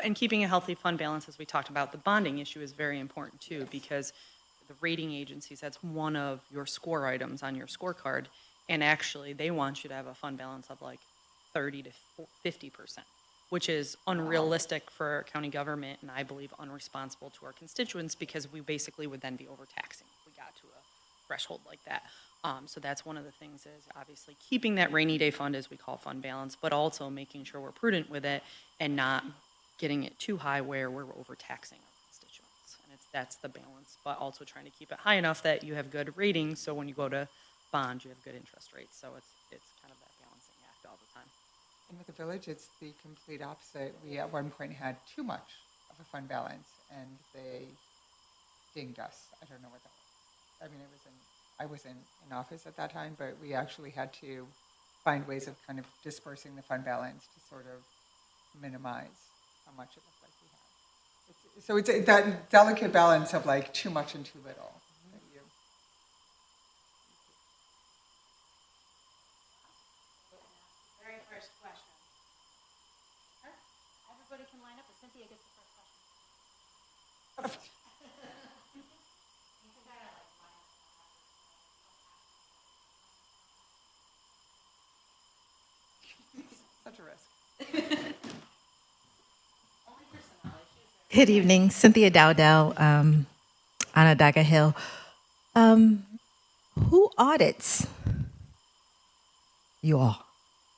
I: And keeping a healthy fund balance, as we talked about, the bonding issue is very important too, because the rating agencies, that's one of your score items on your scorecard, and actually they want you to have a fund balance of like 30 to 50%, which is unrealistic for our county government, and I believe unresponsible to our constituents, because we basically would then be overtaxing if we got to a threshold like that. So that's one of the things, is obviously keeping that rainy day fund, as we call fund balance, but also making sure we're prudent with it and not getting it too high where we're overtaxing our constituents. And that's the balance, but also trying to keep it high enough that you have good ratings, so when you go to bond, you have good interest rates. So it's kind of that balancing act all the time.
L: And with the village, it's the complete opposite. We at one point had too much of a fund balance, and they dinged us. I don't know what that was. I mean, I wasn't in office at that time, but we actually had to find ways of kind of dispersing the fund balance to sort of minimize how much it looked like we had. So it's that delicate balance of like too much and too little.
M: Very first question. Everybody can line up, but Cynthia gets the first question.
L: Such a risk.
E: Good evening, Cynthia Dowdell, Onondaga Hill. Who audits you all?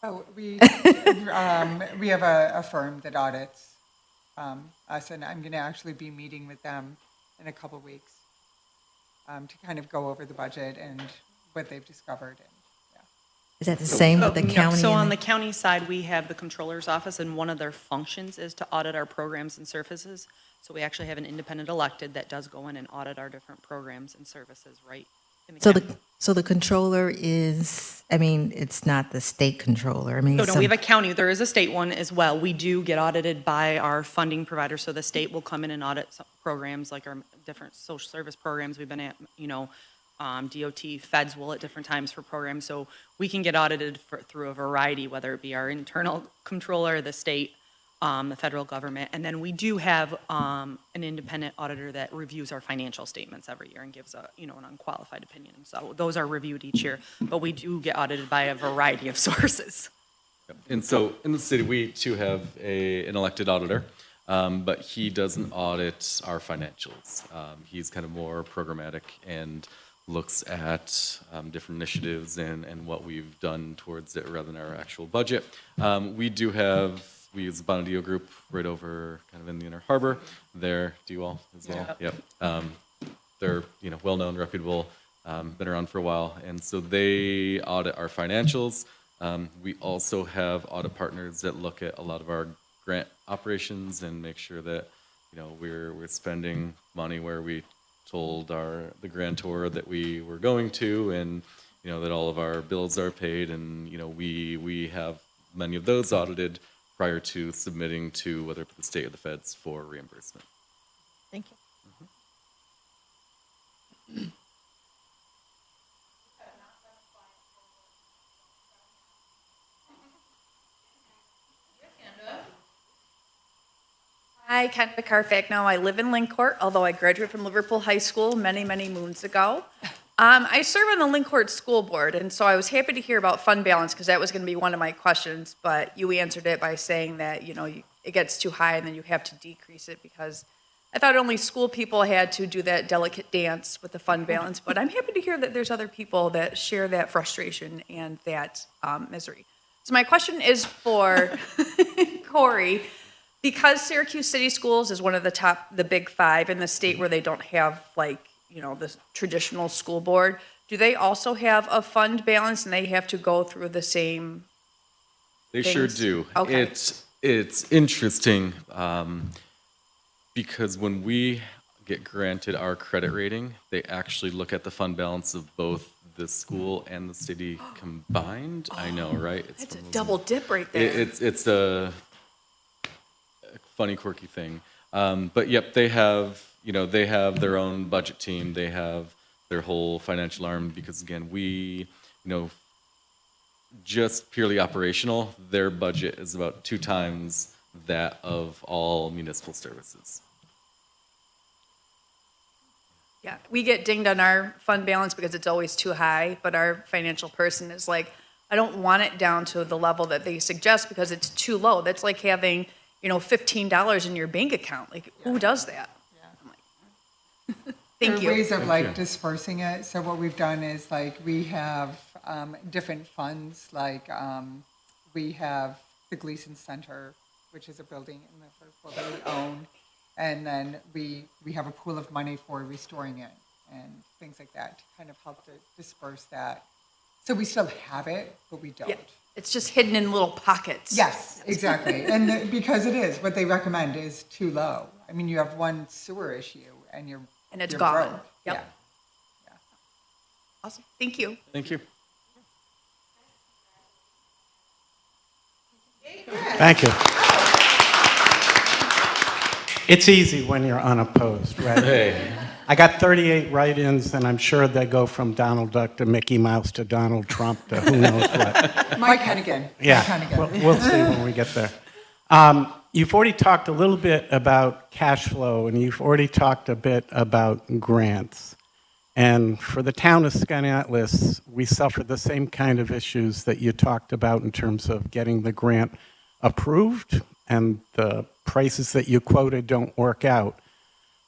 L: Oh, we have a firm that audits us, and I'm going to actually be meeting with them in a couple weeks to kind of go over the budget and what they've discovered. And
E: Is that the same with the county?
I: So on the county side, we have the controller's office, and one of their functions is to audit our programs and services. So we actually have an independent elected that does go in and audit our different programs and services right in the county.
E: So the controller is, I mean, it's not the state controller. I mean,
I: No, we have a county. There is a state one as well. We do get audited by our funding provider, so the state will come in and audit some programs, like our different social service programs we've been at, DOT, feds will at different times for programs. So we can get audited through a variety, whether it be our internal controller, the state, the federal government. And then we do have an independent auditor that reviews our financial statements every year and gives an unqualified opinion. So those are reviewed each year, but we do get audited by a variety of sources.
J: And so in the city, we too have an elected auditor, but he doesn't audit our financials. He's kind of more programmatic and looks at different initiatives and what we've done towards it rather than our actual budget. We use the Bonadillo Group right over kind of in the Inner Harbor. There, do you all as well?
I: Yep.
J: They're well-known, reputable, been around for a while, and so they audit our financials. We also have audit partners that look at a lot of our grant operations and make sure that we're spending money where we told the grantor that we were going to, and that all of our bills are paid, and we have many of those audited prior to submitting to whether the state or the feds for reimbursement.
I: Thank you.
N: Hi, Kendra Carfack. Now I live in Linkcourt, although I graduated from Liverpool High School many, many moons ago. I serve on the Lincourt School Board, and so I was happy to hear about fund balance because that was going to be one of my questions, but you answered it by saying that, it gets too high and then you have to decrease it because I thought only school people had to do that delicate dance with the fund balance, but I'm happy to hear that there's other people that share that frustration and that misery. So my question is for Corey. Because Syracuse City Schools is one of the big five in the state where they don't have the traditional school board, do they also have a fund balance and they have to go through the same
J: They
N: things?
J: sure do.
N: Okay.
J: It's interesting because when we get granted our credit rating, they actually look at the fund balance of both the school and the city combined. I know, right?
N: That's a double dip right there.
J: It's a funny, quirky thing. But yep, they have their own budget team. They have their whole financial arm because again, we, just purely operational, their budget is about 2 times that of all municipal services.
N: Yeah, we get dinged on our fund balance because it's always too high, but our financial person is like, I don't want it down to the level that they suggest because it's too low. That's like having, $15 in your bank account. Like, who does that? I'm like, thank you.
L: There are ways of dispersing it. So what we've done is we have different funds. We have the Gleason Center, which is a building in the first floor that we own. And then we have a pool of money for restoring it and things like that to kind of help to disperse that. So we still have it, but we don't.
N: Yeah, it's just hidden in little pockets.
L: Yes, exactly. And because it is, what they recommend is too low. I mean, you have one sewer issue and
N: it's
L: you're
N: gone.
L: broke.
N: Yep.
L: Yeah.
N: Awesome. Thank you.
J: Thank you.
O: Thank you. It's easy when you're unopposed, right?
J: Hey.
O: I got 38 write-ins, and I'm sure they go from Donald Duck to Mickey Mouse to Donald Trump to who knows what.
L: Mike Hennigan.
O: Yeah,
L: Mike Hennigan.
O: we'll see when we get there. You've already talked a little bit about cash flow, and you've already talked a bit about grants. And for the town of Skaneateles, we suffer the same kind of issues that you talked about in terms of getting the grant approved, and the prices that you quoted don't work out.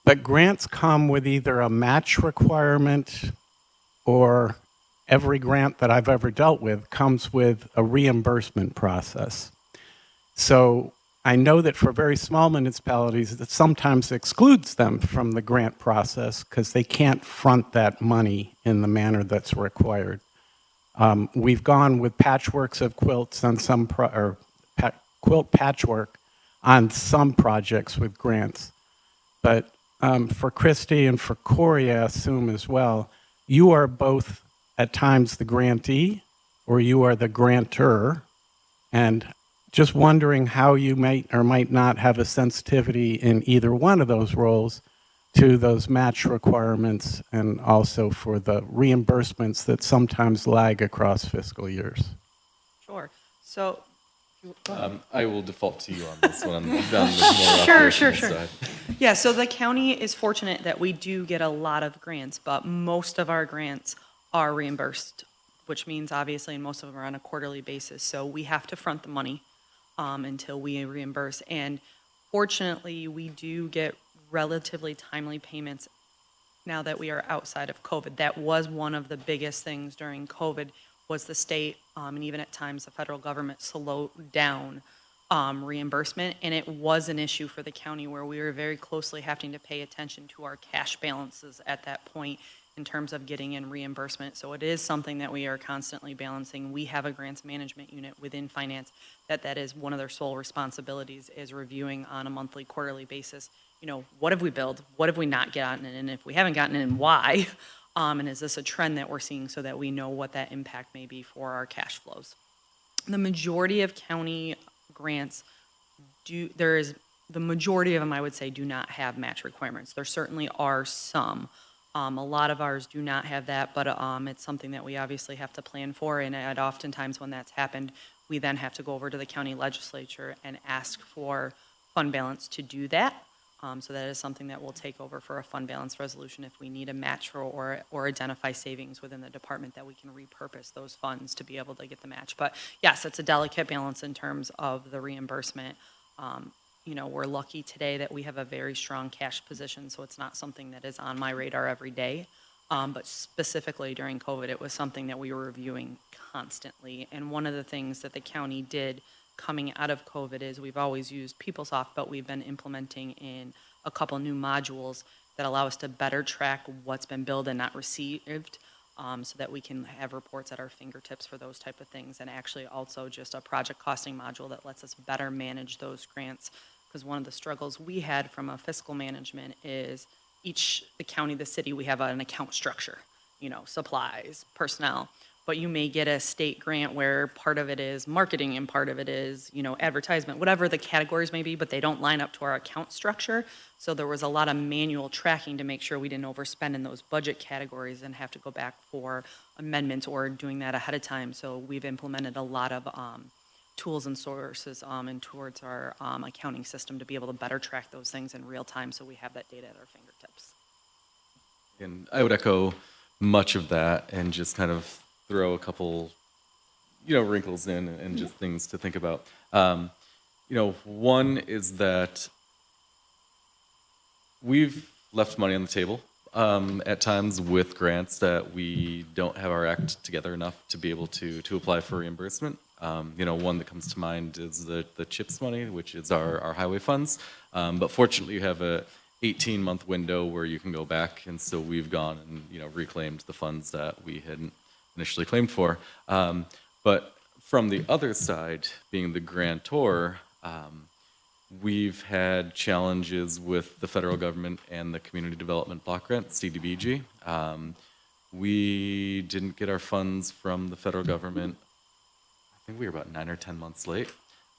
O: But grants come with either a match requirement or every grant that I've ever dealt with comes with a reimbursement process. So I know that for very small municipalities, that sometimes excludes them from the grant process because they can't front that money in the manner that's required. We've gone with patchworks of quilts on some, quilt patchwork on some projects with grants. But for Christy and for Corey, I assume as well, you are both at times the grantee or you are the grantor. And just wondering how you might or might not have a sensitivity in either one of those roles to those match requirements and also for the reimbursements that sometimes lag across fiscal years.
I: Sure. So
J: I will default to you on this one. I'm done with more operational side.
I: Yeah, so the county is fortunate that we do get a lot of grants, but most of our grants are reimbursed, which means obviously, and most of them are on a quarterly basis. So we have to front the money until we reimburse. And fortunately, we do get relatively timely payments now that we are outside of COVID. That was one of the biggest things during COVID was the state, and even at times the federal government slowed down reimbursement, and it was an issue for the county where we were very closely having to pay attention to our cash balances at that point in terms of getting in reimbursement. So it is something that we are constantly balancing. We have a grants management unit within finance that is one of their sole responsibilities is reviewing on a monthly, quarterly basis, what have we billed, what have we not gotten in, and if we haven't gotten in, why? And is this a trend that we're seeing so that we know what that impact may be for our cash flows? The majority of county grants the majority of them, I would say, do not have match requirements. There certainly are some. A lot of ours do not have that, but it's something that we obviously have to plan for, and oftentimes when that's happened, we then have to go over to the county legislature and ask for fund balance to do that. So that is something that we'll take over for a fund balance resolution if we need a match for or identify savings within the department that we can repurpose those funds to be able to get the match. But yes, it's a delicate balance in terms of the reimbursement. We're lucky today that we have a very strong cash position, so it's not something that is on my radar every day. But specifically during COVID, it was something that we were reviewing constantly. And one of the things that the county did coming out of COVID is we've always used PeopleSoft, but we've been implementing in a couple new modules that allow us to better track what's been billed and not received, so that we can have reports at our fingertips for those type of things. And actually also just a project costing module that lets us better manage those grants. Because one of the struggles we had from a fiscal management is the county, the city, we have an account structure, supplies, personnel. But you may get a state grant where part of it is marketing and part of it is, advertisement, whatever the categories may be, but they don't line up to our account structure. So there was a lot of manual tracking to make sure we didn't overspend in those budget categories and have to go back for amendments or doing that ahead of time. So we've implemented a lot of tools and sources and towards our accounting system to be able to better track those things in real time so we have that data at our fingertips.
J: And I would echo much of that and just kind of throw a couple, wrinkles in and just things to think about. One is that we've left money on the table at times with grants that we don't have our act together enough to be able to apply for reimbursement. One that comes to mind is the CHIPS money, which is our highway funds. But fortunately, you have a 18-month window where you can go back, and so we've gone and reclaimed the funds that we hadn't initially claimed for. But from the other side, being the grantor, we've had challenges with the federal government and the Community Development Block Grant, CDBG. We didn't get our funds from the federal government. I think we were about 9 or 10 months late.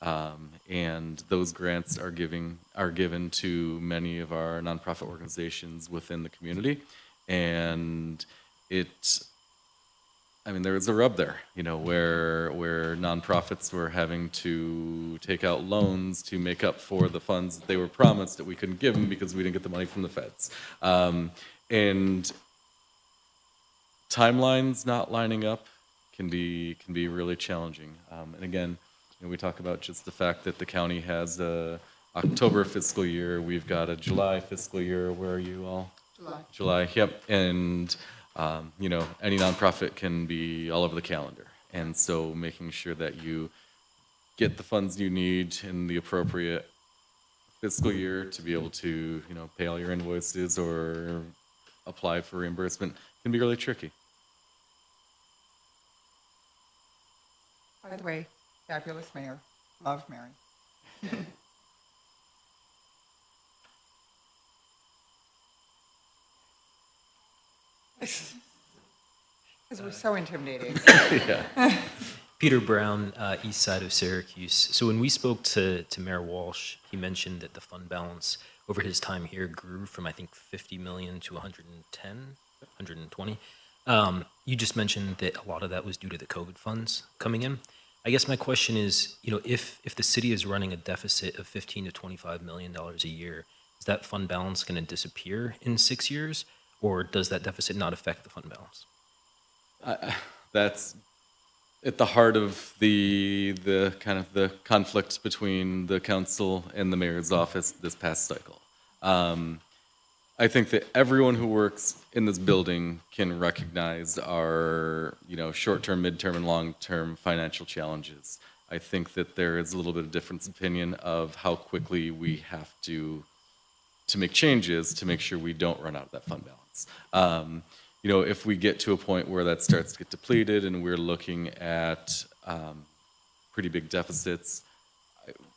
J: And those grants are given to many of our nonprofit organizations within the community. And there is a rub there, where nonprofits were having to take out loans to make up for the funds that they were promised that we couldn't give them because we didn't get the money from the feds. And timelines not lining up can be really challenging. And again, we talk about just the fact that the county has a October fiscal year. We've got a July fiscal year. Where are you all? July, yep. And any nonprofit can be all over the calendar. And so making sure that you get the funds you need in the appropriate fiscal year to be able to, pay all your invoices or apply for reimbursement can be really tricky.
L: By the way, fabulous mayor. Love Mary. Because we're so intimidating.
J: Yeah.
P: Peter Brown, east side of Syracuse. So when we spoke to Mayor Walsh, he mentioned that the fund balance over his time here grew from, I think, 50 million to 110, 120. You just mentioned that a lot of that was due to the COVID funds coming in. I guess my question is, if the city is running a deficit of $15 to $25 million a year, is that fund balance going to disappear in 6 years, or does that deficit not affect the fund balance?
J: That's at the heart of the kind of the conflict between the council and the mayor's office this past cycle. I think that everyone who works in this building can recognize our, short-term, mid-term, and long-term financial challenges. I think that there is a little bit of difference opinion of how quickly we have to make changes to make sure we don't run out of that fund balance. If we get to a point where that starts to get depleted and we're looking at pretty big deficits,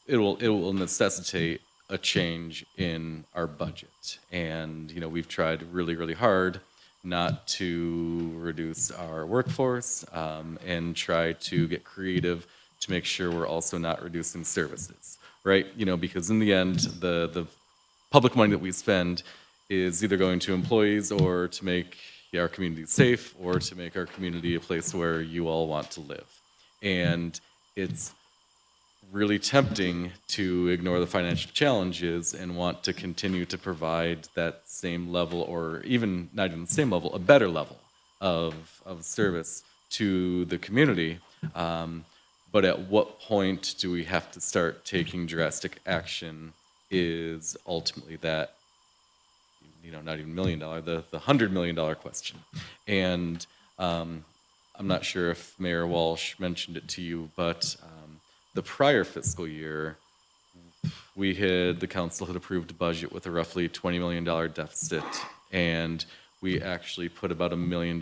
J: it will necessitate a change in our budget. And, we've tried really, really hard not to reduce our workforce and try to get creative to make sure we're also not reducing services, right? Because in the end, the public money that we spend is either going to employees or to make our community safe or to make our community a place where you all want to live. And it's really tempting to ignore the financial challenges and want to continue to provide that same level, or even not even the same level, a better level of service to the community. But at what point do we have to start taking drastic action is ultimately that, not even $1 million, the $100 million question. And I'm not sure if Mayor Walsh mentioned it to you, but the prior fiscal year, the council had approved a budget with a roughly $20 million deficit, and we actually put about $1 million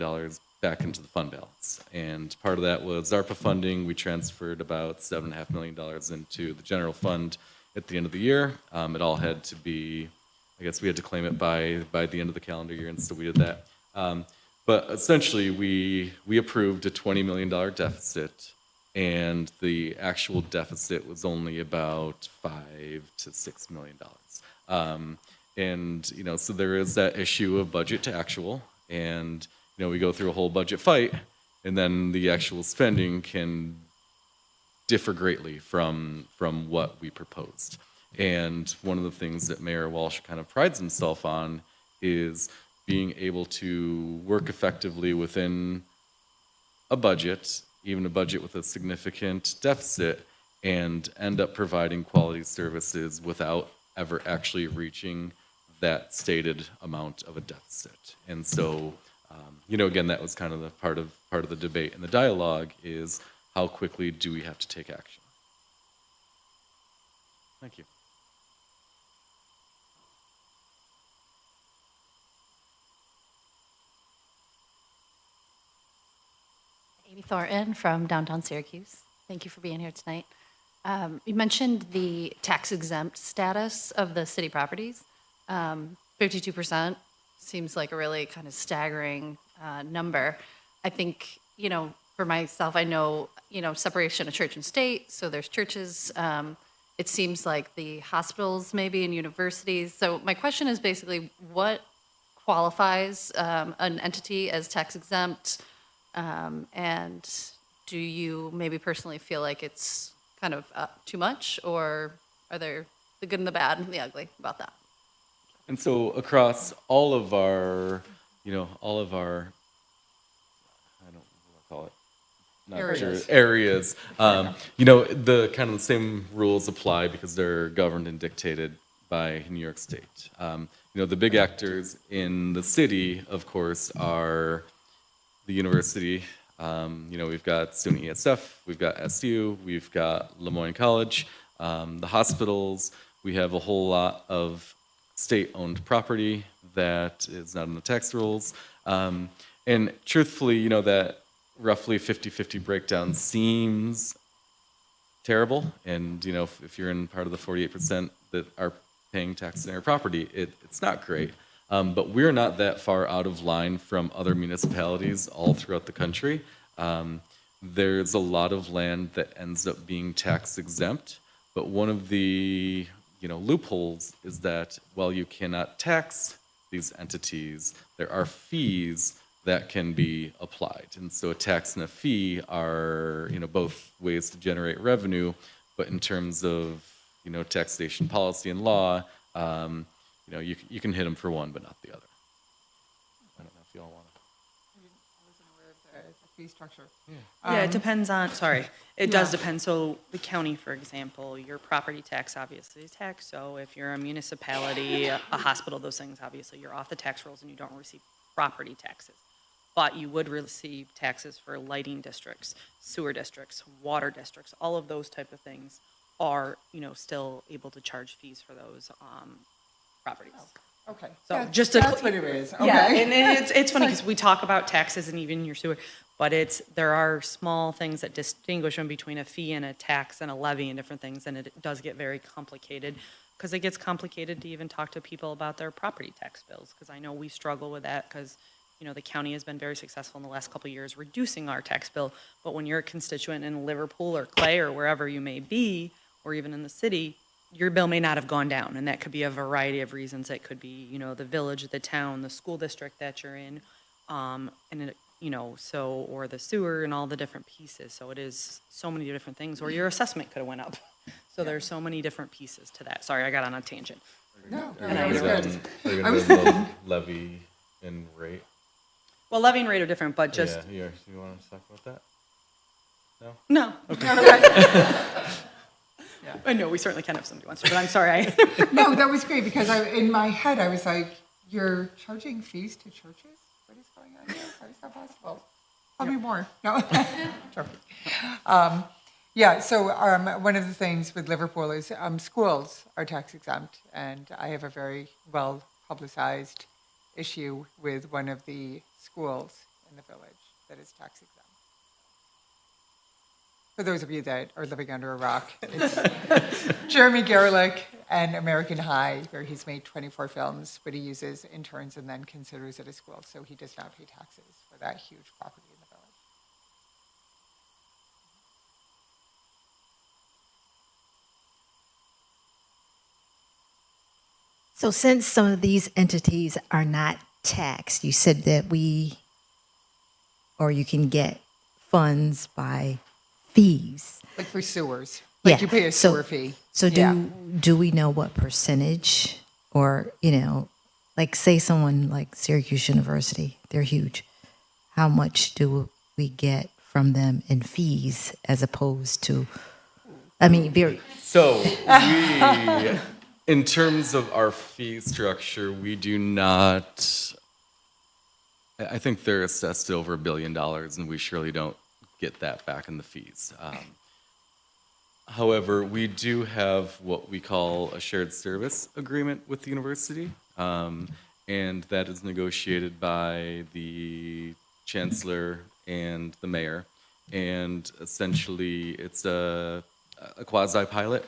J: back into the fund balance. And part of that was ARPA funding. We transferred about $7.5 million into the general fund at the end of the year. It all had to be, I guess we had to claim it by the end of the calendar year, and so we did that. But essentially, we approved a $20 million deficit, and the actual deficit was only about $5 to $6 million. And so there is that issue of budget to actual, and we go through a whole budget fight, and then the actual spending can differ greatly from what we proposed. And one of the things that Mayor Walsh kind of prides himself on is being able to work effectively within a budget, even a budget with a significant deficit, and end up providing quality services without ever actually reaching that stated amount of a deficit. And so, again, that was kind of the part of the debate and the dialogue is how quickly do we have to take action? Thank you.
G: Amy Thornton from downtown Syracuse. Thank you for being here tonight. You mentioned the tax exempt status of the city properties. 52% seems like a really kind of staggering number. I think, for myself, I know, separation of church and state, so there's churches. It seems like the hospitals maybe and universities. So my question is basically what qualifies an entity as tax exempt? And do you maybe personally feel like it's kind of too much, or are there the good and the bad and the ugly about that?
J: And so across all of our, I don't know what I call it, not
I: Areas.
J: sure, areas, the kind of the same rules apply because they're governed and dictated by New York State. The big actors in the city, of course, are the university. We've got student ESF, we've got SU, we've got Lemoyne College, the hospitals. We have a whole lot of state-owned property that is not in the tax rules. And truthfully, that roughly 50-50 breakdown seems terrible. And, if you're in part of the 48% that are paying taxes on your property, it's not great. But we're not that far out of line from other municipalities all throughout the country. There's a lot of land that ends up being tax exempt, but one of the loopholes is that while you cannot tax these entities, there are fees that can be applied. And so a tax and a fee are both ways to generate revenue, but in terms of taxation policy and law, you can hit them for one, but not the other. I don't know if you all want to.
L: I wasn't aware of the fee structure.
I: Yeah, it depends on, it does depend. So the county, for example, your property tax obviously is taxed. So if you're a municipality, a hospital, those things, obviously you're off the tax rolls and you don't receive property taxes. But you would receive taxes for lighting districts, sewer districts, water districts, all of those type of things are, still able to charge fees for those properties.
L: Okay,
I: So
L: that's what it is. Okay.
I: Yeah, and it's funny because we talk about taxes and even your sewer, but there are small things that distinguish them between a fee and a tax and a levy and different things, and it does get very complicated because it gets complicated to even talk to people about their property tax bills, because I know we struggle with that because the county has been very successful in the last couple of years reducing our tax bill, but when you're a constituent in Liverpool or Clay or wherever you may be, or even in the city, your bill may not have gone down, and that could be a variety of reasons. It could be, the village, the town, the school district that you're in, and or the sewer and all the different pieces. So it is so many different things. Or your assessment could have went up. So there's so many different pieces to that. Sorry, I got on a tangent.
L: No,
J: Are
L: that was
J: you gonna
L: good.
J: go on-
L: I was
J: are you gonna go
L: thinking,
J: levy and rate?
I: Well, levy and rate are different, but just,
J: Yeah, you want to talk about that? No?
I: no.
L: okay.
I: I know, we certainly can if somebody wants to, but I'm sorry.
L: No, that was great because in my head, I was like, you're charging fees to churches? What is going on here? How is that possible? Tell me more. No. Joking. Yeah, so one of the things with Liverpool is schools are tax exempt, and I have a very well publicized issue with one of the schools in the village that is tax exempt. For those of you that are living under a rock, it's Jeremy Gerlich and American High, where he's made 24 films, but he uses interns and then considers it a school, so he does not pay taxes for that huge property in the village.
E: So since some of these entities are not taxed, you said that you can get funds by fees.
L: Like for sewers, like you pay a sewer fee.
E: So
L: Yeah.
E: do we know what percentage, or, like say someone like Syracuse University, they're huge. How much do we get from them in fees as opposed to, very.
J: So we, in terms of our fee structure, we do not, I think they're assessed at over $1 billion, and we surely don't get that back in the fees. However, we do have what we call a shared service agreement with the university, and that is negotiated by the chancellor and the mayor. And essentially, it's a quasi-pilot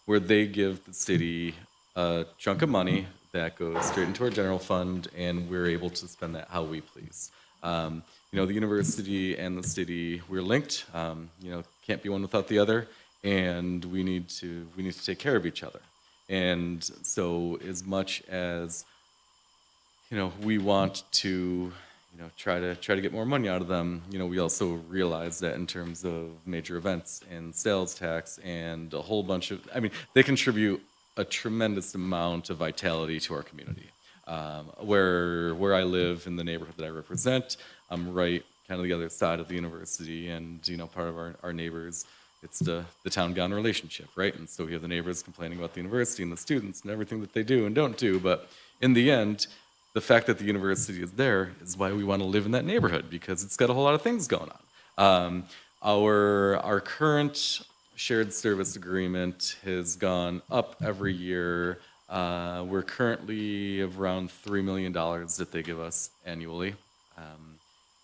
J: where they give the city a chunk of money that goes straight into our general fund, and we're able to spend that how we please. The university and the city, we're linked. Can't be one without the other, and we need to take care of each other. And so, as much as we want to try to get more money out of them, we also realize that in terms of major events and sales tax and a whole bunch of, they contribute a tremendous amount of vitality to our community. Where I live in the neighborhood that I represent, I'm right kind of the other side of the university, and part of our neighbors, it's the town-gown relationship, right? And so we have the neighbors complaining about the university and the students and everything that they do and don't do, but in the end, the fact that the university is there is why we want to live in that neighborhood, because it's got a whole lot of things going on. Our current shared service agreement has gone up every year. We're currently around $3 million that they give us annually,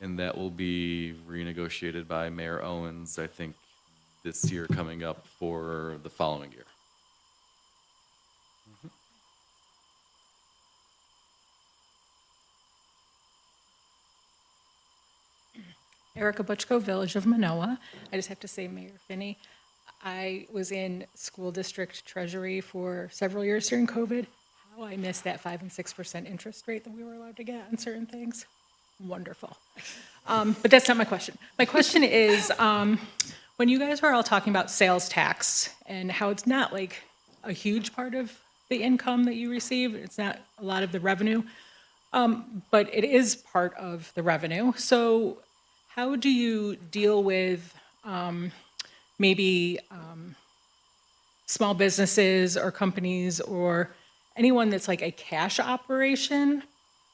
J: and that will be renegotiated by Mayor Owens, I think, this year coming up for the following year.
D: Erica Butchko, Village of Manoa. I just have to say, Mayor Finney, I was in school district treasury for several years during COVID. How I missed that 5 and 6% interest rate that we were allowed to get on certain things. Wonderful. But that's not my question. My question is, when you guys were all talking about sales tax and how it's not like a huge part of the income that you receive, it's not a lot of the revenue, but it is part of the revenue. So how do you deal with maybe small businesses or companies or anyone that's like a cash operation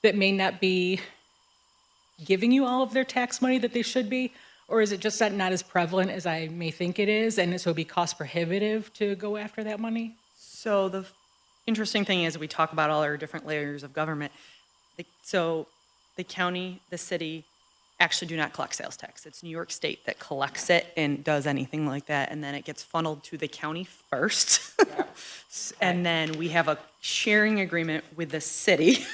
D: that may not be giving you all of their tax money that they should be? Or is it just not as prevalent as I may think it is, and so it'd be cost prohibitive to go after that money?
I: So the interesting thing is we talk about all our different layers of government. So the county, the city, actually do not collect sales tax. It's New York State that collects it and does anything like that, and then it gets funneled to the county first. And then we have a sharing agreement with the city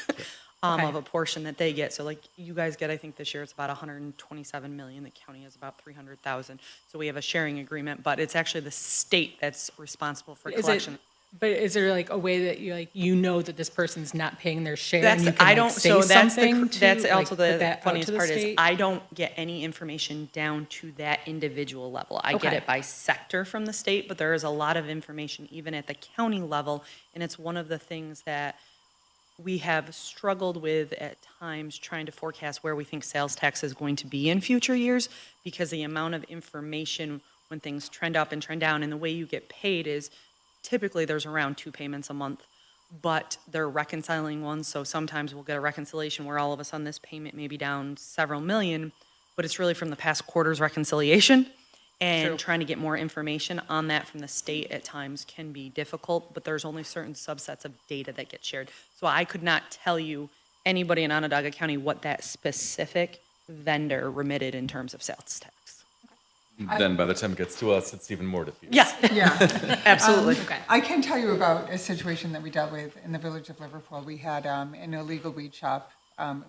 I: of a portion that they get. So like you guys get, I think this year it's about 127 million. The county is about 300,000. So we have a sharing agreement, but it's actually the state that's responsible for collection.
D: But is there like a way that you know that this person's not paying their share?
I: That's,
D: and you can,
I: I
D: like,
I: don't,
D: say
I: so that's
D: something to,
I: that's
D: like,
I: also
D: put
I: the
D: that out
I: funniest
D: to the
I: part is
D: state?
I: I don't get any information down to that individual level. I get
D: Okay.
I: it by sector from the state, but there is a lot of information even at the county level, and it's one of the things that we have struggled with at times trying to forecast where we think sales tax is going to be in future years, because the amount of information when things trend up and trend down, and the way you get paid is typically there's around 2 payments a month, but they're reconciling ones. So sometimes we'll get a reconciliation where all of a sudden this payment may be down several million, but it's really from the past quarter's reconciliation. And
D: True.
I: trying to get more information on that from the state at times can be difficult, but there's only certain subsets of data that get shared. So I could not tell you, anybody in Onondaga County, what that specific vendor remitted in terms of sales tax.
J: Then by the time it gets to us, it's even more diffuse.
I: Yeah,
L: Yeah.
I: absolutely.
L: I can tell you about a situation that we dealt with in the village of Liverpool. We had an illegal weed shop.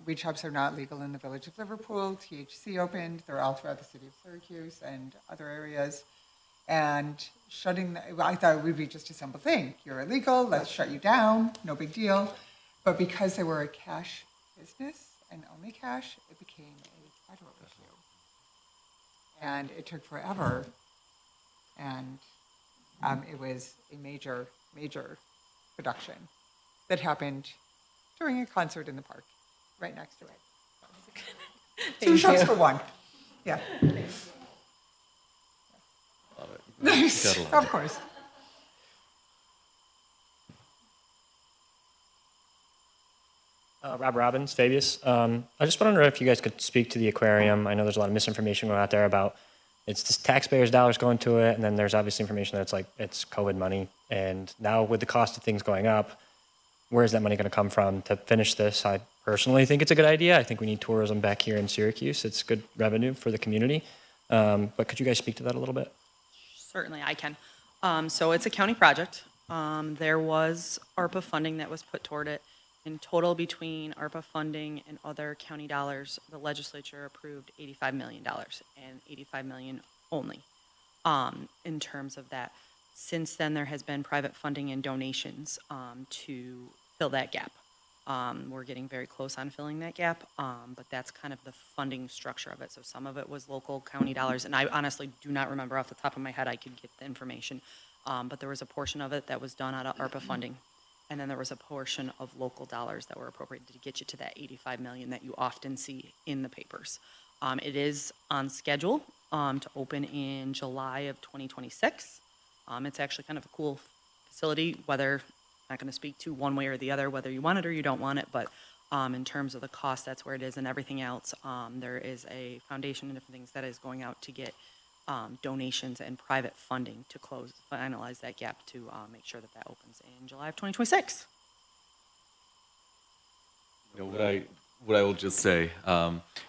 L: Weed shops are not legal in the village of Liverpool. THC opened. They're all throughout the city of Syracuse and other areas. And I thought it would be just a simple thing. You're illegal, let's shut you down, no big deal. But because they were a cash business and only cash, it became a federal issue. And it took forever. And it was a major, major production that happened during a concert in the park, right next to it. Two shots for one. Yeah.
J: Love it.
L: Nice.
J: Gotta love
L: Of
J: it.
L: course.
C: Rob Robbins, Fabius. I just wonder if you guys could speak to the aquarium. I know there's a lot of misinformation going out there about it's just taxpayers' dollars going to it, and then there's obviously information that it's like it's COVID money. And now with the cost of things going up, where is that money going to come from to finish this? I personally think it's a good idea. I think we need tourism back here in Syracuse. It's good revenue for the community. But could you guys speak to that a little bit?
I: Certainly, I can. So it's a county project. There was ARPA funding that was put toward it. In total, between ARPA funding and other county dollars, the legislature approved $85 million, and $85 million only in terms of that. Since then, there has been private funding and donations to fill that gap. We're getting very close on filling that gap, but that's kind of the funding structure of it. So some of it was local county dollars, and I honestly do not remember off the top of my head. I could get the information, but there was a portion of it that was done out of ARPA funding, and then there was a portion of local dollars that were appropriated to get you to that 85 million that you often see in the papers. It is on schedule to open in July of 2026. It's actually kind of a cool facility, whether, I'm not going to speak to one way or the other, whether you want it or you don't want it, but in terms of the cost, that's where it is, and everything else. There is a foundation and different things that is going out to get donations and private funding to finalize that gap to make sure that that opens in July of 2026.
J: You know, what I will just say,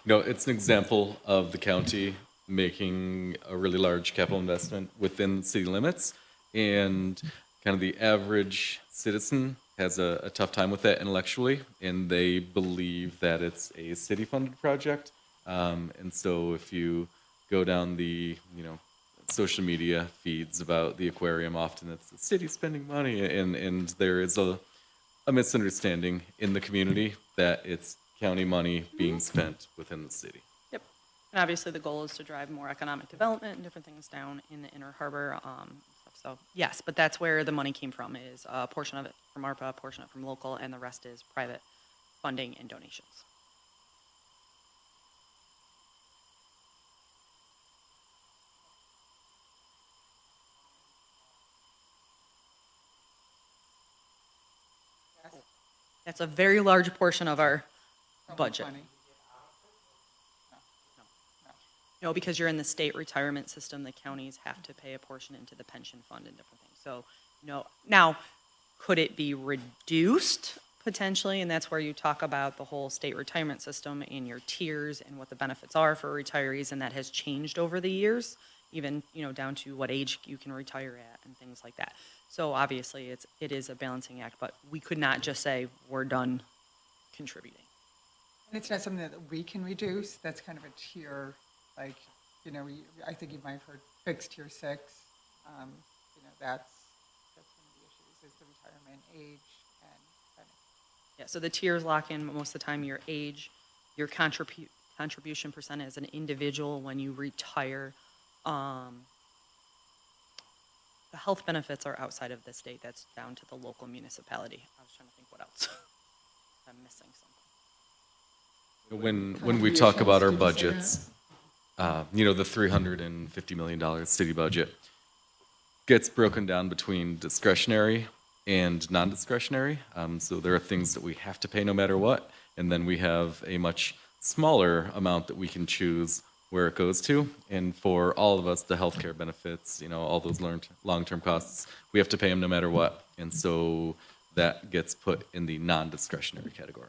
J: it's an example of the county making a really large capital investment within city limits, and kind of the average citizen has a tough time with that intellectually, and they believe that it's a city-funded project. And so if you go down the, social media feeds about the aquarium, often it's the city spending money, and there is a misunderstanding in the community that it's county money being spent within the city.
I: Yep. And obviously the goal is to drive more economic development and different things down in the inner harbor. So yes, but that's where the money came from, is a portion of it from ARPA, a portion of it from local, and the rest is private funding and donations. That's a very large portion of our budget. No, because you're in the state retirement system, the counties have to pay a portion into the pension fund and different things. So, no. Now, could it be reduced potentially? And that's where you talk about the whole state retirement system and your tiers and what the benefits are for retirees, and that has changed over the years, even, down to what age you can retire at and things like that. So obviously it is a balancing act, but we could not just say we're done contributing.
L: And it's not something that we can reduce. That's kind of a tier, like, I think you might have heard fixed tier 6. That's one of the issues, is retirement age and kind of.
I: Yeah, so the tiers lock in most of the time your age, your contribution percent as an individual when you retire. The health benefits are outside of the state. That's down to the local municipality. I was trying to think what else. I'm missing something.
J: When we talk about our budgets, you know, the $350 million city budget gets broken down between discretionary and non-discretionary. So there are things that we have to pay no matter what, and then we have a much smaller amount that we can choose where it goes to. And for all of us, the healthcare benefits, you know, all those long-term costs, we have to pay them no matter what. And so that gets put in the non-discretionary category.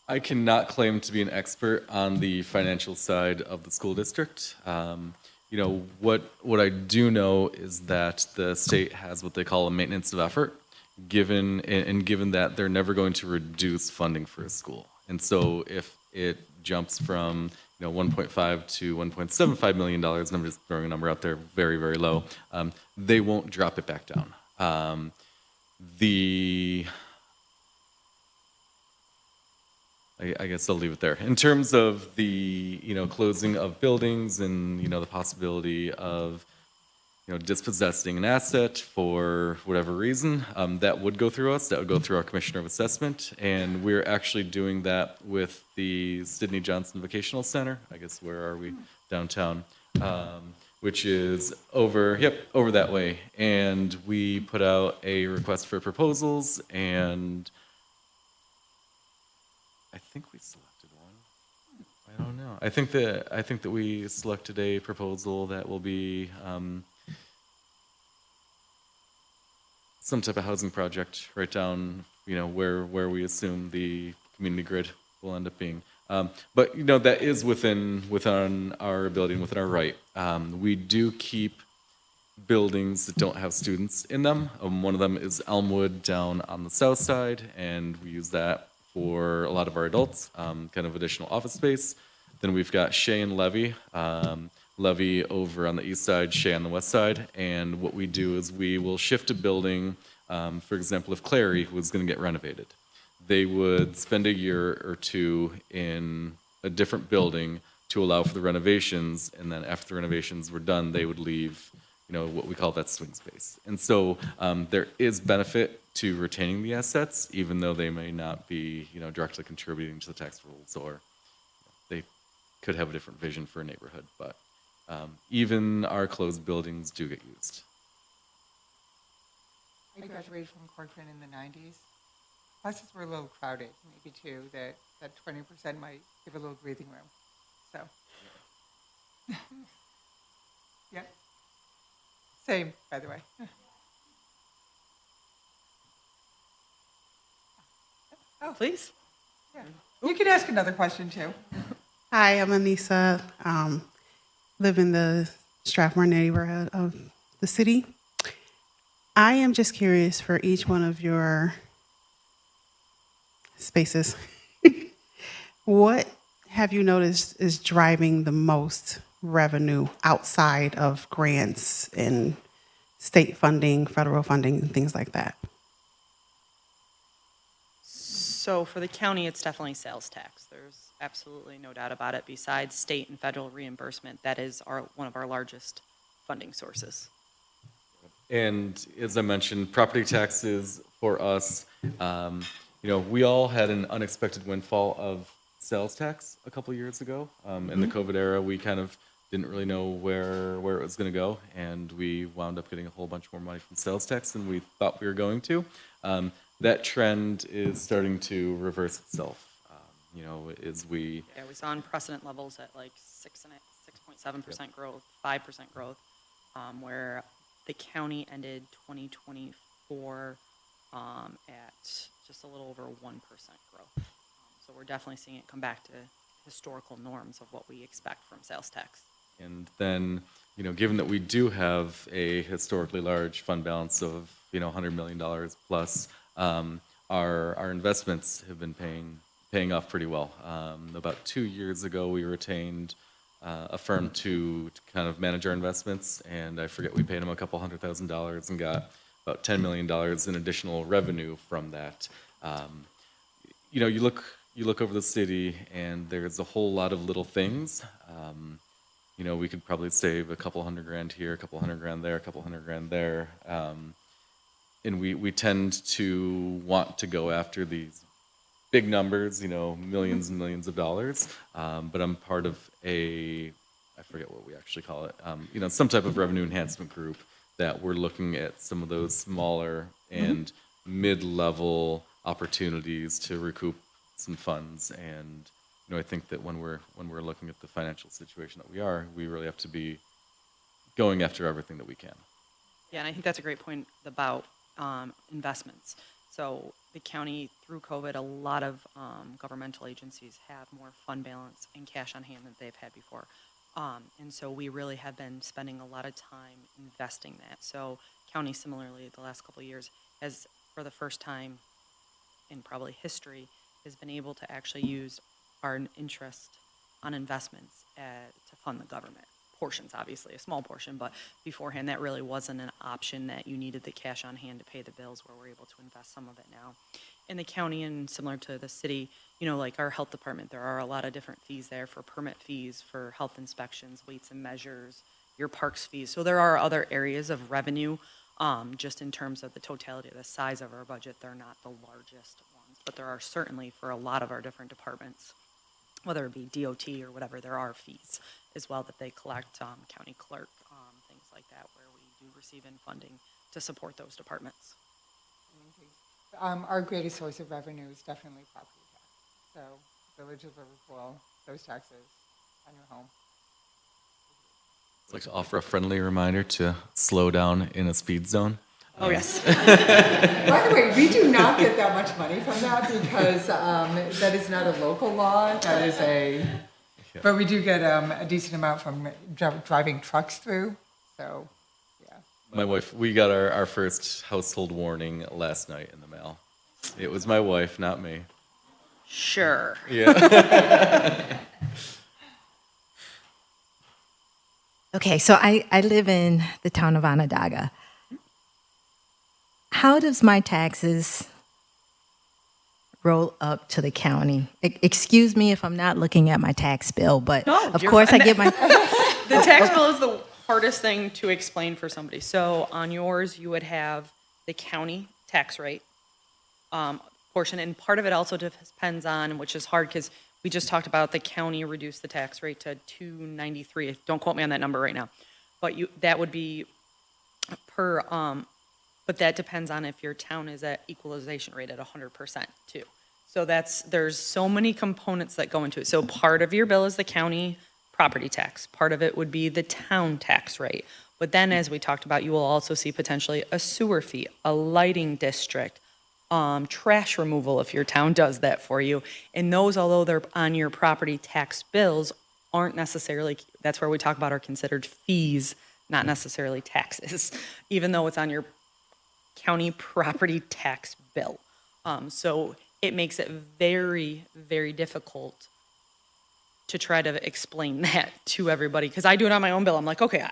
J: I cannot claim to be an expert on the financial side of the school district. You know, what I do know is that the state has what they call a maintenance of effort, given that they're never going to reduce funding for a school. And so if it jumps from 1.5 to $1.75 million, and I'm just throwing a number out there, very, very low, they won't drop it back down. I guess I'll leave it there. In terms of the closing of buildings and the possibility of dispossessing an asset for whatever reason, that would go through us. That would go through our Commissioner of Assessment, and we're actually doing that with the Sidney Johnson Vocational Center. I guess where are we? Downtown, which is over that way. And we put out a request for proposals, and I think we selected one. I don't know. I think that we selected a proposal that will be some type of housing project right down, where we assume the community grid will end up being. But that is within our ability and within our right. We do keep buildings that don't have students in them. One of them is Elmwood down on the south side, and we use that for a lot of our adults, kind of additional office space. Then we've got Shea and Levy. Levy over on the east side, Shea on the west side. And what we do is we will shift a building. For example, if Clary was going to get renovated, they would spend a year or two in a different building to allow for the renovations. And then after the renovations were done, they would leave, what we call that swing space. And so there is benefit to retaining the assets, even though they may not be, directly contributing to the tax rolls, or they could have a different vision for a neighborhood. But even our closed buildings do get used.
L: I graduated from Corcoran in the 90s. Classes were a little crowded, maybe too, that 20% might give a little breathing room. So, yeah. Same, by the way.
I: Oh, please.
L: Yeah. You can ask another question too.
F: Hi, I'm Anissa. Live in the Strathmore neighborhood of the city. I am just curious for each one of your spaces, what have you noticed is driving the most revenue outside of grants and state funding, federal funding, and things like that?
I: So for the county, it's definitely sales tax. There's absolutely no doubt about it. Besides state and federal reimbursement, that is one of our largest funding sources.
J: And as I mentioned, property taxes for us, we all had an unexpected windfall of sales tax a couple years ago. In the COVID era, we kind of didn't really know where it was going to go, and we wound up getting a whole bunch more money from sales tax than we thought we were going to. That trend is starting to reverse itself. You know, as we
I: Yeah, we saw unprecedented levels at like 6.7% growth, 5% growth, where the county ended 2024 at just a little over 1% growth. So we're definitely seeing it come back to historical norms of what we expect from sales tax.
J: And then, you know, given that we do have a historically large fund balance of, you know, $100 million plus, our investments have been paying off pretty well. About 2 years ago, we retained a firm to kind of manage our investments, and I forget we paid them a couple $100,000 and got about $10 million in additional revenue from that. You know, you look over the city, and there's a whole lot of little things. You know, we could probably save a couple $100,000 here, a couple $100,000 there, a couple $100,000 there. And we tend to want to go after these big numbers, you know, millions and millions of dollars. But I'm part of I forget what we actually call it, you know, some type of revenue enhancement group that we're looking at some of those smaller and mid-level opportunities to recoup some funds. And you know, I think that when we're looking at the financial situation that we really have to be going after everything that we can.
I: Yeah, and I think that's a great point about investments. So the county, through COVID, a lot of governmental agencies have more fund balance and cash on hand than they've had before. And so we really have been spending a lot of time investing that. So county, similarly, the last couple of years, has, for the first time in probably history, has been able to actually use our interest on investments to fund the government. Portions, obviously, a small portion, but beforehand that really wasn't an option, that you needed the cash on hand to pay the bills, where we're able to invest some of it now. In the county, and similar to the city, you know, like our health department, there are a lot of different fees there for permit fees, for health inspections, weights and measures, your parks fees. So there are other areas of revenue, just in terms of the totality of the size of our budget. They're not the largest ones, but there are certainly, for a lot of our different departments, whether it be DOT or whatever, there are fees as well that they collect, county clerk, things like that, where we do receive in funding to support those departments.
L: Our greatest source of revenue is definitely property tax. So Village of Liverpool, those taxes on your home.
J: I'd like to offer a friendly reminder to slow down in a speed zone.
I: Oh, yes.
L: By the way, we do not get that much money from that, because that is not a local law. That is but we do get a decent amount from driving trucks through. So, yeah.
J: My wife, we got our first household warning last night in the mail. It was my wife, not me.
I: Sure.
J: Yeah.
E: Okay, so I live in the town of Onondaga. How does my taxes roll up to the county? Excuse me if I'm not looking at my tax bill, but
I: No,
E: of
I: you're
E: course
I: fine.
E: I get my...
I: The tax bill is the hardest thing to explain for somebody. So on yours, you would have the county tax rate portion, and part of it also depends on, which is hard because we just talked about the county reduced the tax rate to 293. Don't quote me on that number right now, but that would be per. But that depends on if your town is at equalization rate at 100% too. So there's so many components that go into it. So part of your bill is the county property tax. Part of it would be the town tax rate. But then, as we talked about, you will also see potentially a sewer fee, a lighting district, trash removal if your town does that for you. And those, although they're on your property tax bills, aren't necessarily, that's where we talk about are considered fees, not necessarily taxes, even though it's on your county property tax bill. So it makes it very, very difficult to try to explain that to everybody, because I do it on my own bill. I'm like, okay,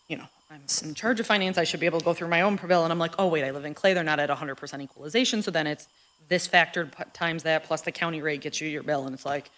I: I'm in charge of finance. I should be able to go through my own bill. And I'm like, oh, wait, I live in Clay. They're not at 100% equalization. So then it's this factor times that plus the county rate gets you your bill. And it's like.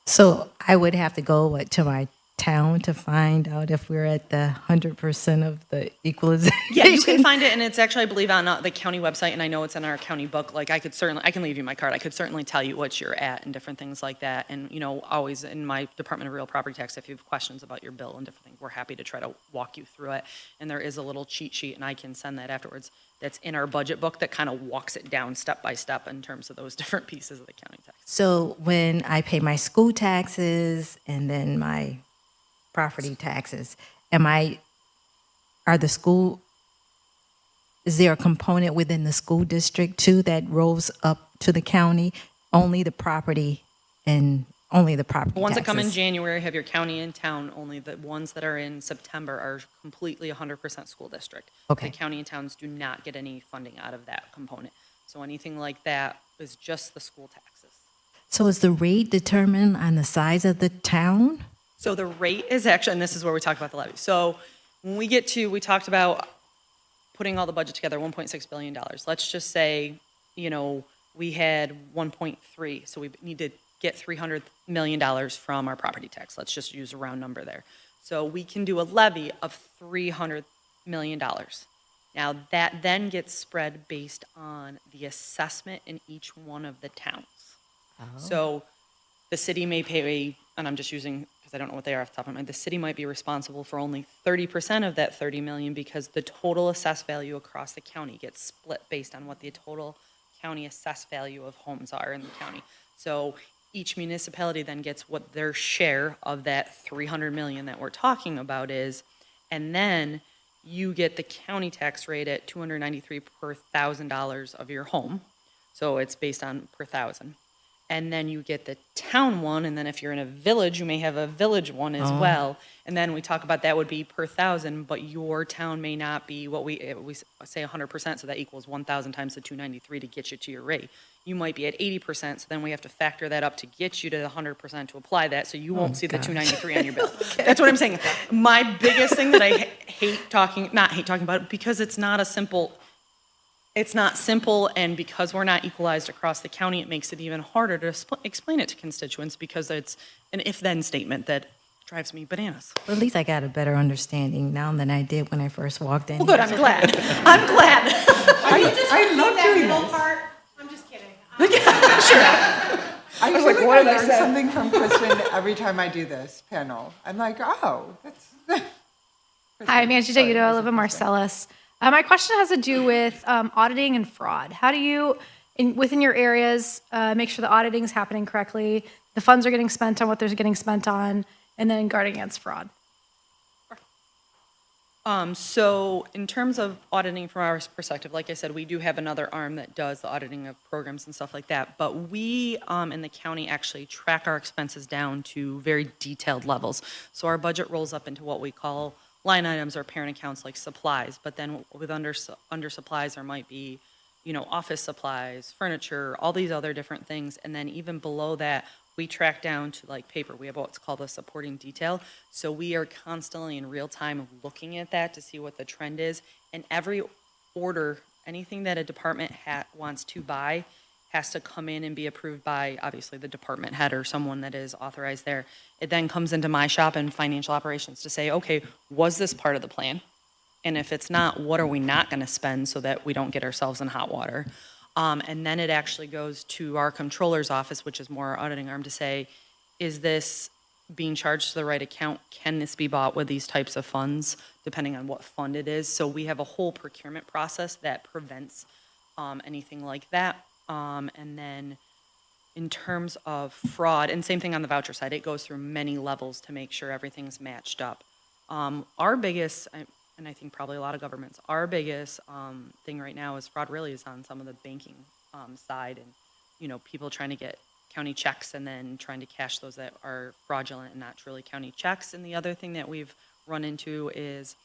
E: So I would have to go to my town to find out if we're at the 100% of the equalization?
I: Yeah, you can find it, and it's actually, I believe, on the county website, and I know it's in our county book. Like, I can leave you my card. I could certainly tell you what you're at and different things like that. And, you know, always in my Department of Real Property Tax, if you have questions about your bill and different things, we're happy to try to walk you through it. And there is a little cheat sheet, and I can send that afterwards. That's in our budget book that kind of walks it down step by step in terms of those different pieces of the county tax.
E: So when I pay my school taxes and then my property taxes, is there a component within the school district too that rolls up to the county? Only the property
I: The ones that come in
E: taxes?
I: January have your county and town. Only the ones that are in September are completely 100% school district.
E: Okay.
I: The county and towns do not get any funding out of that component. So anything like that is just the school taxes.
E: So is the rate determined on the size of the town?
I: So the rate is actually, and this is where we talk about the levy. So when we talked about putting all the budget together, $1.6 billion. Let's just say, you know, we had 1.3, so we need to get $300 million from our property tax. Let's just use a round number there. So we can do a levy of $300 million. Now that then gets spread based on the assessment in each one of the towns. So the city may pay, and I'm just using, because I don't know what they are off the top of my mind, the city might be responsible for only 30% of that 30 million because the total assessed value across the county gets split based on what the total county assessed value of homes are in the county. So each municipality then gets what their share of that 300 million that we're talking about is, and then you get the county tax rate at $293 per $1,000 of your home. So it's based on per thousand. And then you get the town one, and then if you're in a village, you may have a village one as well. And then we talk about that would be per 1,000, but your town may not be what we say 100%, so that equals 1,000 times the 293 to get you to your rate. You might be at 80%, so then we have to factor that up to get you to the 100% to apply that, so you won't see the 293 on your bill. That's what I'm saying. My biggest thing that I not hate talking about, because it's not simple, and because we're not equalized across the county, it makes it even harder to explain it to constituents because it's an if-then statement that drives me bananas.
E: Well, at least I got a better understanding now than I did when I first walked in.
I: Well, good, I'm glad. I'm glad.
L: I love doing this.
M: part? I'm just kidding.
L: I
I: was
L: feel
I: like, what did I
L: learn
I: say?
L: something from Kristen every time I do this panel. I'm like, oh, that's.
M: Hi, I'm Angie Dagudo. I live in Marcellus. My question has to do with auditing and fraud. How do you, within your areas, make sure the auditing is happening correctly, the funds are getting spent on what they're getting spent on, and then guarding against fraud?
I: So in terms of auditing from our perspective, like I said, we do have another arm that does the auditing of programs and stuff like that. But we in the county actually track our expenses down to very detailed levels. So our budget rolls up into what we call line items or parent accounts like supplies. But then with under supplies, there might be, you know, office supplies, furniture, all these other different things. And then even below that, we track down to like paper. We have what's called a supporting detail. So we are constantly in real time looking at that to see what the trend is. And every order, anything that a department wants to buy has to come in and be approved by obviously the department head or someone that is authorized there. It then comes into my shop and financial operations to say, okay, was this part of the plan? And if it's not, what are we not going to spend so that we don't get ourselves in hot water? And then it actually goes to our controller's office, which is more our auditing arm, to say, is this being charged to the right account? Can this be bought with these types of funds, depending on what fund it is? So we have a whole procurement process that prevents anything like that. And then in terms of fraud, and same thing on the voucher side, it goes through many levels to make sure everything's matched up. Our biggest, and I think probably a lot of governments, our biggest thing right now is fraud really is on some of the banking side, and, you know, people trying to get county checks and then trying to cash those that are fraudulent and not truly county checks. And the other thing that we've run into is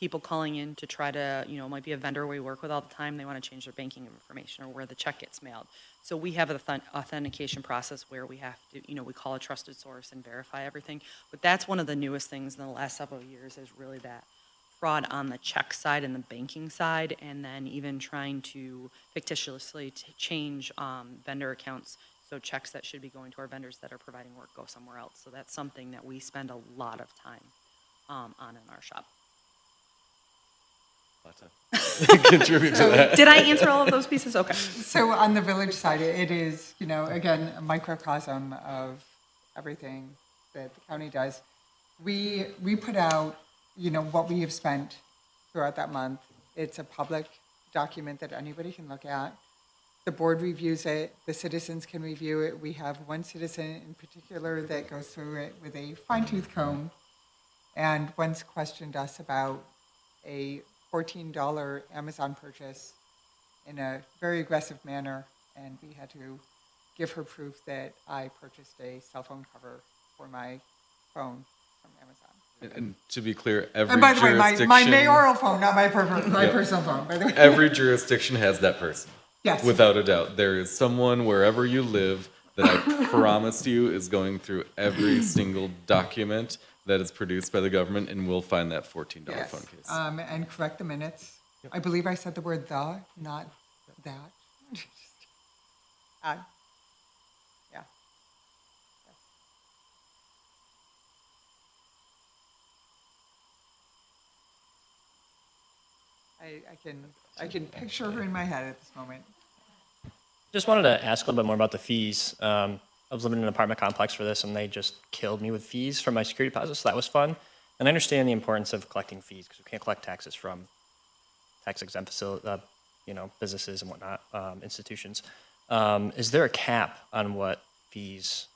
I: people calling in to try to, you know, it might be a vendor we work with all the time, they want to change their banking information or where the check gets mailed. So we have an authentication process where we have to, you know, we call a trusted source and verify everything. But that's one of the newest things in the last several years is really that fraud on the check side and the banking side, and then even trying to fictitiously change vendor accounts So checks that should be going to our vendors that are providing work go somewhere else. So that's something that we spend a lot of time on in our shop.
J: Contribute to that.
I: Did I answer all of those pieces? Okay.
L: So on the village side, it is, again, a microcosm of everything that the county does. We put out, what we have spent throughout that month. It's a public document that anybody can look at. The board reviews it, the citizens can review it. We have one citizen in particular that goes through it with a fine-tooth comb and once questioned us about a $14 Amazon purchase in a very aggressive manner, and we had to give her proof that I purchased a cell phone cover for my phone from Amazon.
J: And to be clear, every
L: And by the way,
J: jurisdiction...
L: my mayoral phone, not my personal phone, by the way.
J: Every jurisdiction has that person.
L: Yes.
J: Without a doubt. There is someone wherever you live that I promise you is going through every single document that is produced by the government and will find that $14
L: Yes.
J: phone case.
L: And correct the minutes. I believe I said the word the, not that. Yeah. I can picture her in my head at this moment.
C: Just wanted to ask a little bit more about the fees. I was living in an apartment complex for this, and they just killed me with fees for my security deposit, so that was fun. And I understand the importance of collecting fees because we can't collect taxes from tax-exempt businesses and whatnot, institutions. Is there a cap on what fees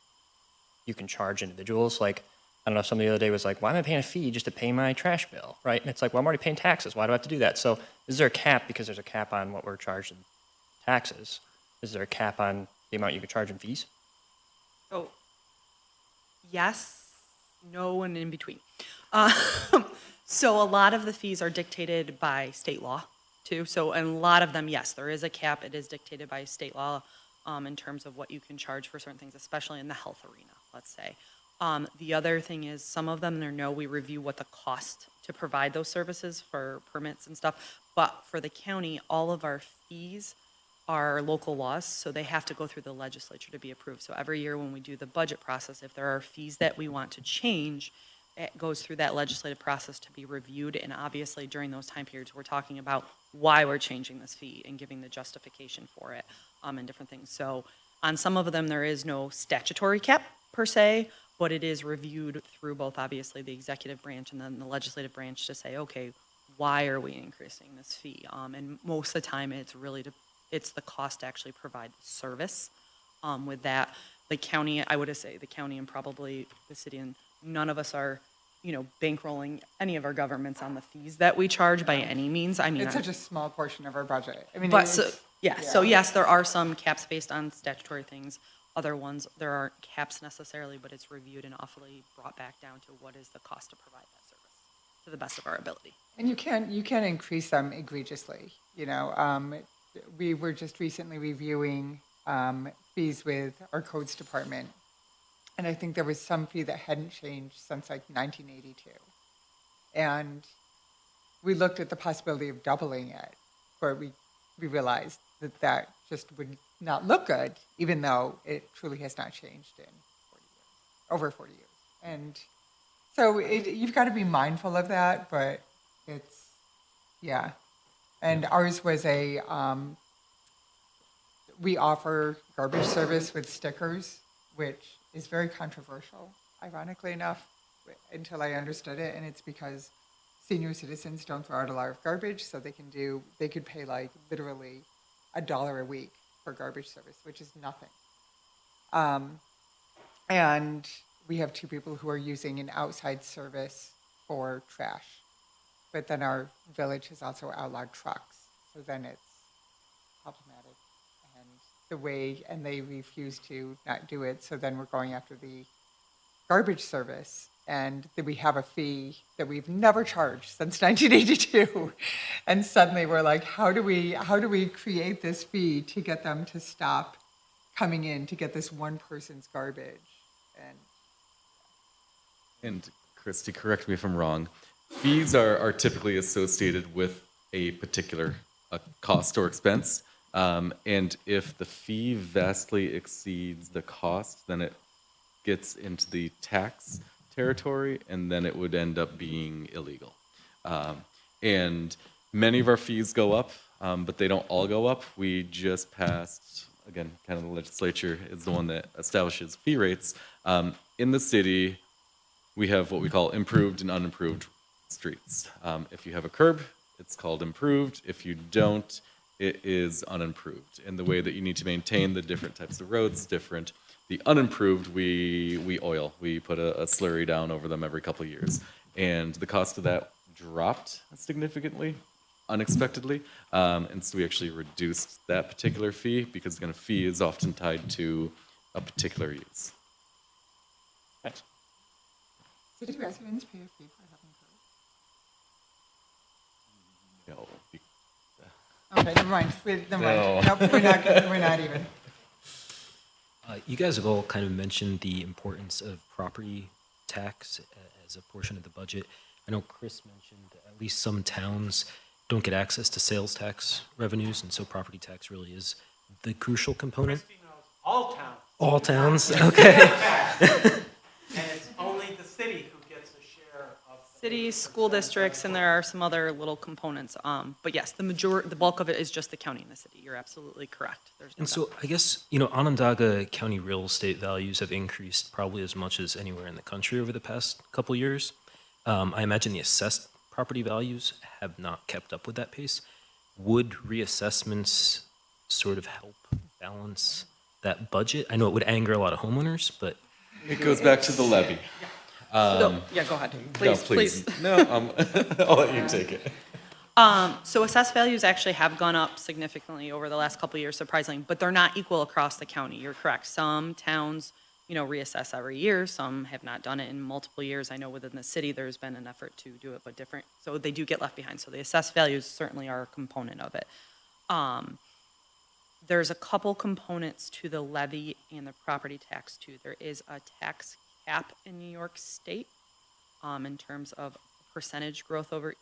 C: you can charge individuals? Like, I don't know, somebody the other day was like, why am I paying a fee just to pay my trash bill, right? And it's like, well, I'm already paying taxes. Why do I have to do that? So is there a cap because there's a cap on what we're charged in taxes? Is there a cap on the amount you can charge in fees?
I: So, yes, no, and in between. So a lot of the fees are dictated by state law, too. So, and a lot of them, yes, there is a cap. It is dictated by state law in terms of what you can charge for certain things, especially in the health arena, let's say. The other thing is some of them, we review what the cost to provide those services for permits and stuff. But for the county, all of our fees are local laws, so they have to go through the legislature to be approved. So every year when we do the budget process, if there are fees that we want to change, it goes through that legislative process to be reviewed. And obviously during those time periods, we're talking about why we're changing this fee and giving the justification for it and different things. So on some of them, there is no statutory cap per se, but it is reviewed through both obviously the executive branch and then the legislative branch to say, okay, why are we increasing this fee? And most of the time it's the cost to actually provide the service. With that, the county, I would say the county and probably the city, and none of us are, bankrolling any of our governments on the fees that we charge by any means. I mean,
L: It's such a small portion of our budget. I mean,
I: but so yes, there are some caps based on statutory things. Other ones, there aren't caps necessarily, but it's reviewed and awfully brought back down to what is the cost to provide that service to the best of our ability.
L: And you can increase them egregiously. We were just recently reviewing fees with our codes department, and I think there was some fee that hadn't changed since like 1982. And we looked at the possibility of doubling it, but we realized that just would not look good, even though it truly has not changed in over 40 years. And so you've got to be mindful of that, but yeah. And ours was we offer garbage service with stickers, which is very controversial, ironically enough, until I understood it. And it's because senior citizens don't throw out a lot of garbage, so they could pay like literally $1 a week for garbage service, which is nothing. And we have 2 people who are using an outside service for trash. But then our village has also outlawed trucks, so then it's problematic. And they refuse to not do it, so then we're going after the garbage service, and we have a fee that we've never charged since 1982. And suddenly we're like, how do we create this fee to get them to stop coming in to get this one person's garbage?
J: And Christy, correct me if I'm wrong, fees are typically associated with a particular cost or expense. And if the fee vastly exceeds the cost, then it gets into the tax territory, and then it would end up being illegal. And many of our fees go up, but they don't all go up. We just passed, again, kind of the legislature is the one that establishes fee rates. In the city, we have what we call improved and unimproved streets. If you have a curb, it's called improved. If you don't, it is unimproved. And the way that you need to maintain the different types of roads is different. The unimproved, we oil. We put a slurry down over them every couple of years. And the cost of that dropped significantly, unexpectedly. And so we actually reduced that particular fee because the fee is often tied to a particular use. Thanks.
L: City residents pay a fee for having
J: No.
L: Okay, never mind. Never mind.
J: No.
L: Nope, we're not even.
P: You guys have all kind of mentioned the importance of property tax as a portion of the budget. I know Chris mentioned that at least some towns don't get access to sales tax revenues, and so property tax really is the crucial component.
B: All towns.
P: All towns, okay.
B: And it's only the city who gets a share of.
I: Cities, school districts, and there are some other little components. But yes, the bulk of it is just the county and the city. You're absolutely correct. There's no
P: And so I guess, Onondaga County real estate values have increased probably as much as anywhere in the country over the past couple years. I imagine the assessed property values have not kept up with that pace. Would reassessments sort of help balance that budget? I know it would anger a lot of homeowners, but...
J: It goes back to the levy.
I: Yeah, go ahead. Please,
J: No, please. No, I'll let you take it.
I: So assessed values actually have gone up significantly over the last couple of years, surprisingly, but they're not equal across the county. You're correct. Some towns, reassess every year. Some have not done it in multiple years. I know within the city there's been an effort to do it, but different. So they do get left behind. So the assessed values certainly are a component of it. There's a couple components to the levy and the property tax too. There is a tax cap in New York State in terms of percentage growth over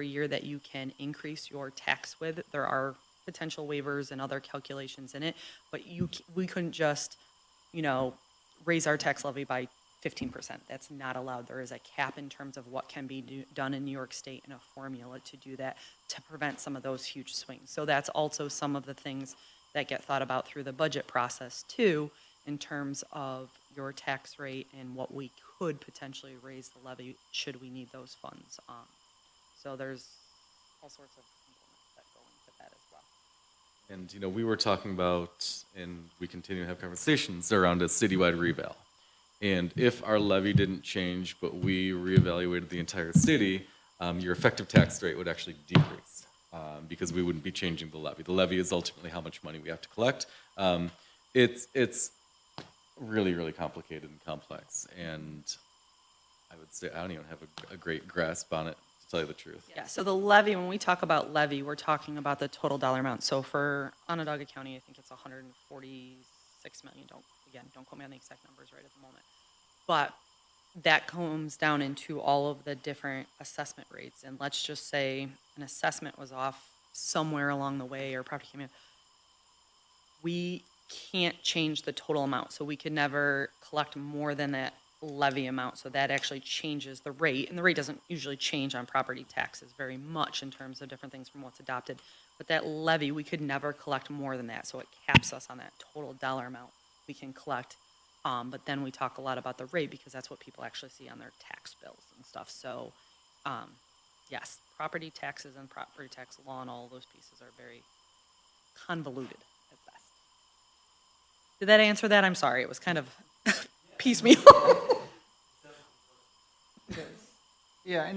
I: year that you can increase your tax with. There are potential waivers and other calculations in it, but we couldn't just, raise our tax levy by 15%. That's not allowed. There is a cap in terms of what can be done in New York State and a formula to do that to prevent some of those huge swings. So that's also some of the things that get thought about through the budget process too, in terms of your tax rate and what we could potentially raise the levy should we need those funds. So there's all sorts of components that go into that as well.
J: And, we were talking about, and we continue to have conversations around a citywide reval. And if our levy didn't change, but we reevaluated the entire city, your effective tax rate would actually decrease because we wouldn't be changing the levy. The levy is ultimately how much money we have to collect. It's really, really complicated and complex. And I would say I don't even have a great grasp on it, to tell you the truth.
I: Yeah, so the levy, when we talk about levy, we're talking about the total dollar amount. So for Onondaga County, I think it's 146 million. Don't quote me on the exact numbers right at the moment. But that comes down into all of the different assessment rates. And let's just say an assessment was off somewhere along the way or property came in. We can't change the total amount. So we could never collect more than that levy amount. So that actually changes the rate. And the rate doesn't usually change on property taxes very much in terms of different things from what's adopted. But that levy, we could never collect more than that. So it caps us on that total dollar amount we can collect. But then we talk a lot about the rate because that's what people actually see on their tax bills and stuff. So yes, property taxes and property tax law and all those pieces are very convoluted at best. Did that answer that? I'm sorry, it was kind of piecemeal.
L: It is. Yeah,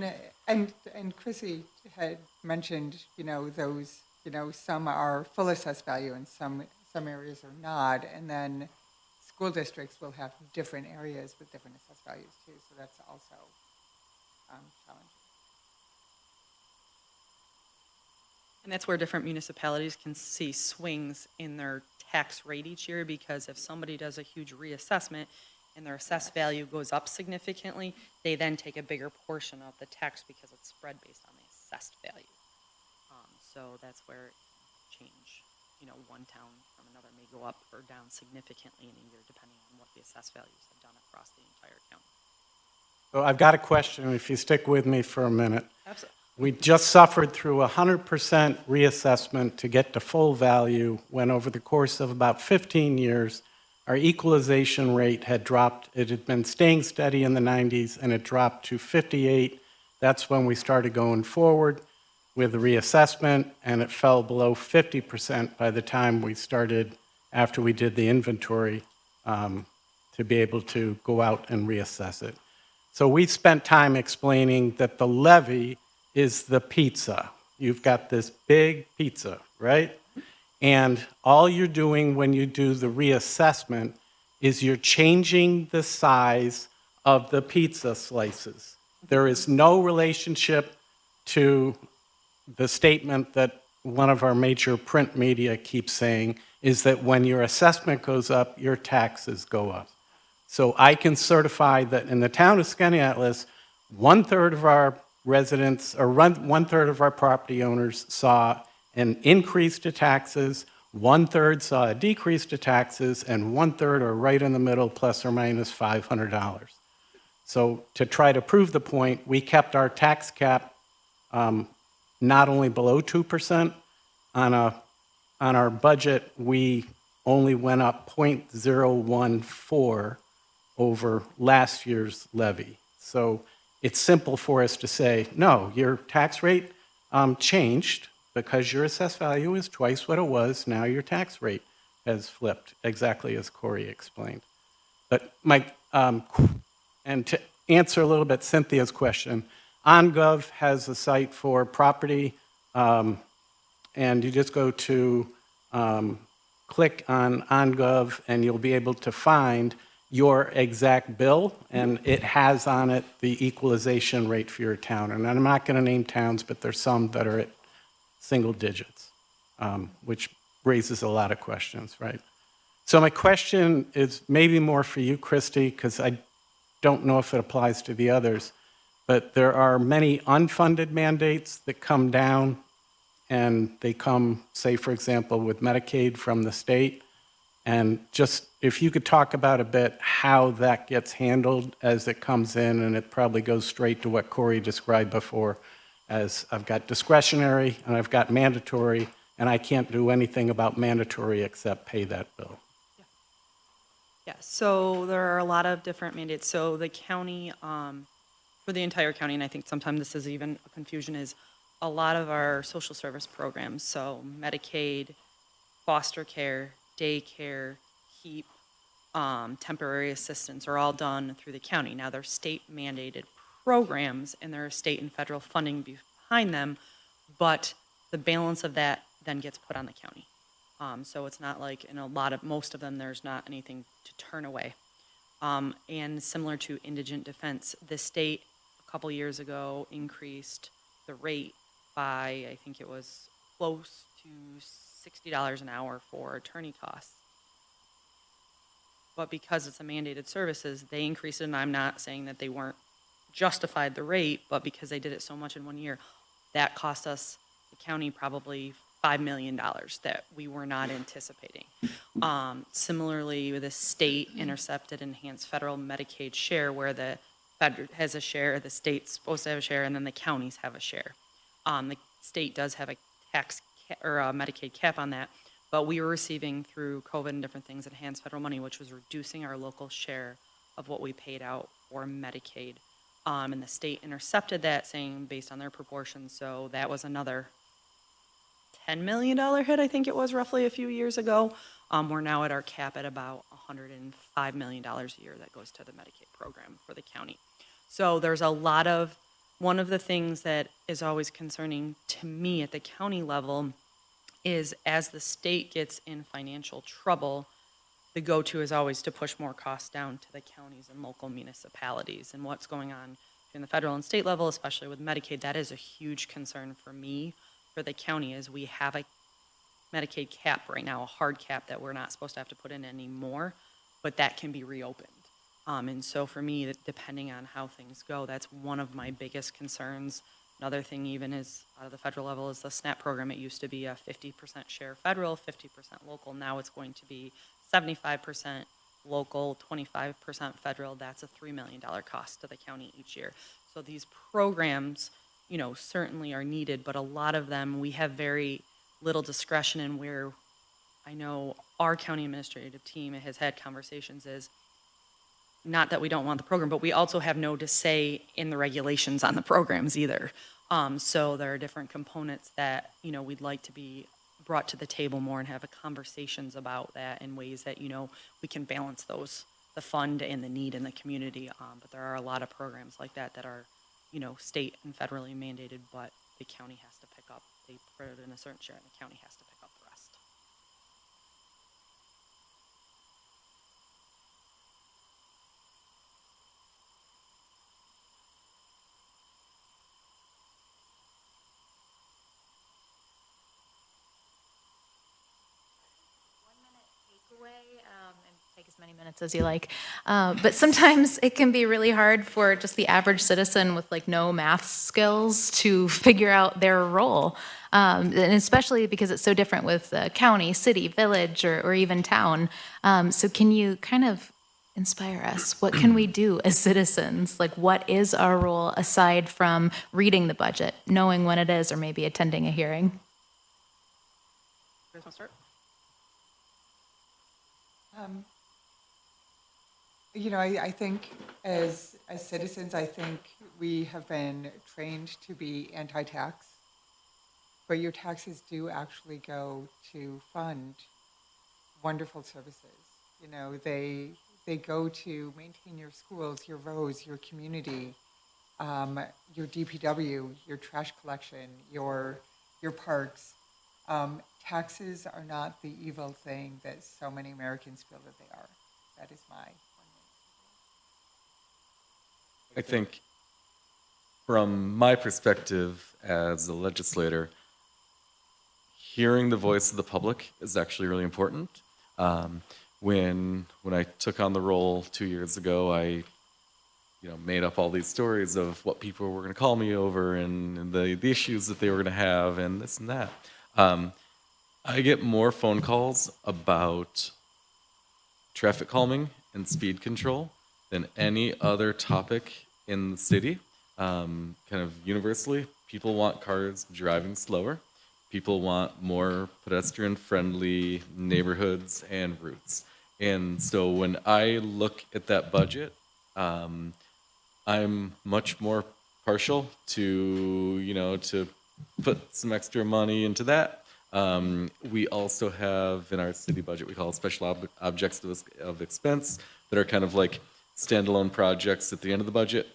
L: and Chrissy had mentioned, those, some are full assessed value and some areas are not, and then school districts will have different areas with different assessed values too, so that's also challenging.
I: And that's where different municipalities can see swings in their tax rate each year, because if somebody does a huge reassessment and their assessed value goes up significantly, they then take a bigger portion of the tax because it's spread based on the assessed value. So that's where it can change, one town from another may go up or down significantly in a year, depending on what the assessed values have done across the entire county.
O: So I've got a question, if you stick with me for a minute.
I: Absolutely.
O: We just suffered through 100% reassessment to get to full value when over the course of about 15 years, our equalization rate had dropped. It had been staying steady in the 90s and it dropped to 58. That's when we started going forward with the reassessment, and it fell below 50% by the time we started, after we did the inventory, to be able to go out and reassess it. So we spent time explaining that the levy is the pizza. You've got this big pizza, right? And all you're doing when you do the reassessment is you're changing the size of the pizza slices. There is no relationship to the statement that one of our major print media keeps saying, is that when your assessment goes up, your taxes go up. So I can certify that in the town of Skaneateles, 1/3 of our residents, or 1/3 of our property owners saw an increase to taxes, 1/3 saw a decrease to taxes, and 1/3 are right in the middle, plus or minus $500. So to try to prove the point, we kept our tax cap not only below 2%, on our budget, we only went up 0.014 over last year's levy. So it's simple for us to say, no, your tax rate changed because your assessed value is twice what it was. Now your tax rate has flipped, exactly as Corey explained. But Mike, and to answer a little bit Cynthia's question, OnGov has a site for property, and you just go to click on OnGov, and you'll be able to find your exact bill, and it has on it the equalization rate for your town. And I'm not going to name towns, but there's some that are at single digits, which raises a lot of questions, right? So my question is maybe more for you, Christy, because I don't know if it applies to the others, but there are many unfunded mandates that come down, and they come, say, for example, with Medicaid from the state. And just if you could talk about a bit how that gets handled as it comes in, and it probably goes straight to what Corey described before, as I've got discretionary and I've got mandatory, and I can't do anything about mandatory except pay that bill.
I: Yeah, so there are a lot of different mandates. So the county, for the entire county, and I think sometimes this is even a confusion, is a lot of our social service programs, so Medicaid, foster care, daycare, HEAP, temporary assistance are all done through the county. Now, they're state mandated programs, and there are state and federal funding behind them, but the balance of that then gets put on the county. So it's not like in most of them, there's not anything to turn away. And similar to indigent defense, the state a couple years ago increased the rate by, I think it was close to $60 an hour for attorney costs. But because it's a mandated services, they increased it, and I'm not saying that they weren't justified the rate, but because they did it so much in 1 year, that cost us, the county, probably $5 million that we were not anticipating. Similarly, with the state intercepted enhanced federal Medicaid share, where the federal has a share, the state's supposed to have a share, and then the counties have a share. The state does have a tax or a Medicaid cap on that, but we were receiving through COVID and different things enhanced federal money, which was reducing our local share of what we paid out for Medicaid. And the state intercepted that, saying based on their proportions, so that was another $10 million hit, I think it was roughly a few years ago. We're now at our cap at about $105 million a year that goes to the Medicaid program for the county. So there's a lot of, one of the things that is always concerning to me at the county level is as the state gets in financial trouble, the go-to is always to push more costs down to the counties and local municipalities. And what's going on in the federal and state level, especially with Medicaid, that is a huge concern for me, for the county, is we have a Medicaid cap right now, a hard cap that we're not supposed to have to put in anymore, but that can be reopened. And so for me, depending on how things go, that's one of my biggest concerns, Another thing even is, out of the federal level, is the SNAP program. It used to be a 50% share federal, 50% local. Now it's going to be 75% local, 25% federal. That's a $3 million cost to the county each year. So these programs, you know, certainly are needed, but a lot of them, we have very little discretion in where I know our county administrative team has had conversations is, not that we don't want the program, but we also have no to say in the regulations on the programs either. So there are different components that, you know, we'd like to be brought to the table more and have conversations about that in ways that, you know, we can balance those, the fund and the need in the community. But there are a lot of programs like that that are, you know, state and federally mandated, but the county has to pick up. They put it in a certain share and the county has to pick up the rest.
K: And take as many minutes as you like. But sometimes it can be really hard for just the average citizen with like no math skills to figure out their role. And especially because it's so different with county, city, village, or even town. So can you kind of inspire us? What can we do as citizens? Like, what is our role aside from reading the budget, knowing when it is, or maybe attending a hearing?
I: You guys want to start?
L: You know, I think as citizens, I think we have been trained to be anti-tax, but your taxes do actually go to fund wonderful services. You know, they go to maintain your schools, your roads, your community, your DPW, your trash collection, your parks. Taxes are not the evil thing that so many Americans feel that they are. That is my 1 minute.
J: I think from my perspective as a legislator, hearing the voice of the public is actually really important. When I took on the role 2 years ago, I made up all these stories of what people were going to call me over and the issues that they were going to have and this and that. I get more phone calls about traffic calming and speed control than any other topic in the city. Kind of universally, people want cars driving slower. People want more pedestrian-friendly neighborhoods and routes. And so when I look at that budget, I'm much more partial to put some extra money into that. We also have in our city budget, we call it special objects of expense that are kind of like standalone projects at the end of the budget.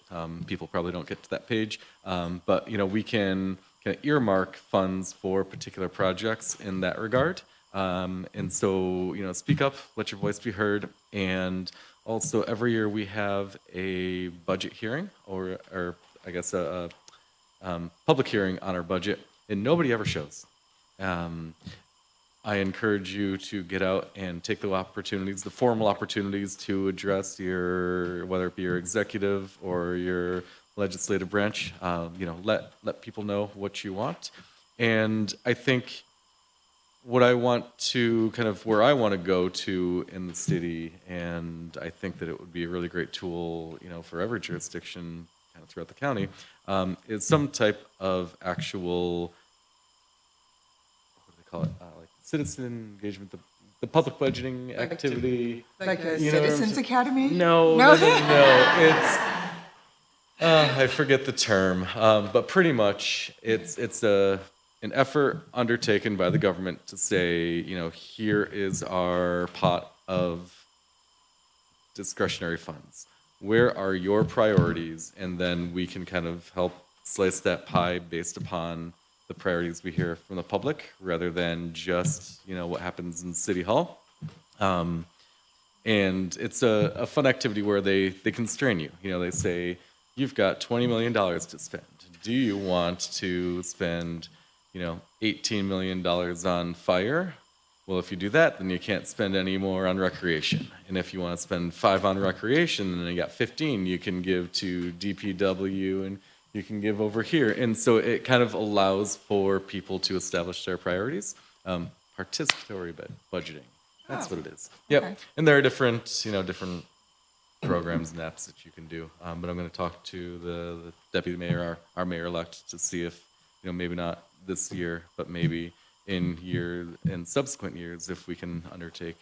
J: People probably don't get to that page, but we can kind of earmark funds for particular projects in that regard. And so, speak up, let your voice be heard. And also every year we have a budget hearing or I guess a public hearing on our budget, and nobody ever shows. I encourage you to get out and take the opportunities, the formal opportunities to address whether it be your executive or your legislative branch, let people know what you want. And I think what I want to where I want to go to in the city, and I think that it would be a really great tool, for every jurisdiction kind of throughout the county, is some type of actual, what do they call it, like citizen engagement, the public budgeting activity.
L: Like a Citizens Academy?
J: No. It's, I forget the term, but pretty much it's an effort undertaken by the government to say, here is our pot of discretionary funds. Where are your priorities? And then we can kind of help slice that pie based upon the priorities we hear from the public rather than just, what happens in City Hall. And it's a fun activity where they constrain you. They say, you've got $20 million to spend. Do you want to spend, $18 million on fire? Well, if you do that, then you can't spend any more on recreation. And if you want to spend 5 on recreation, then you got 15 you can give to DPW, and you can give over here. And so it kind of allows for people to establish their priorities. Participatory budgeting. That's what it is. Yep.
L: okay.
J: And there are different, different programs and apps that you can do. But I'm going to talk to the deputy mayor, our mayor-elect, to see if, maybe not this year, but maybe in subsequent years, if we can undertake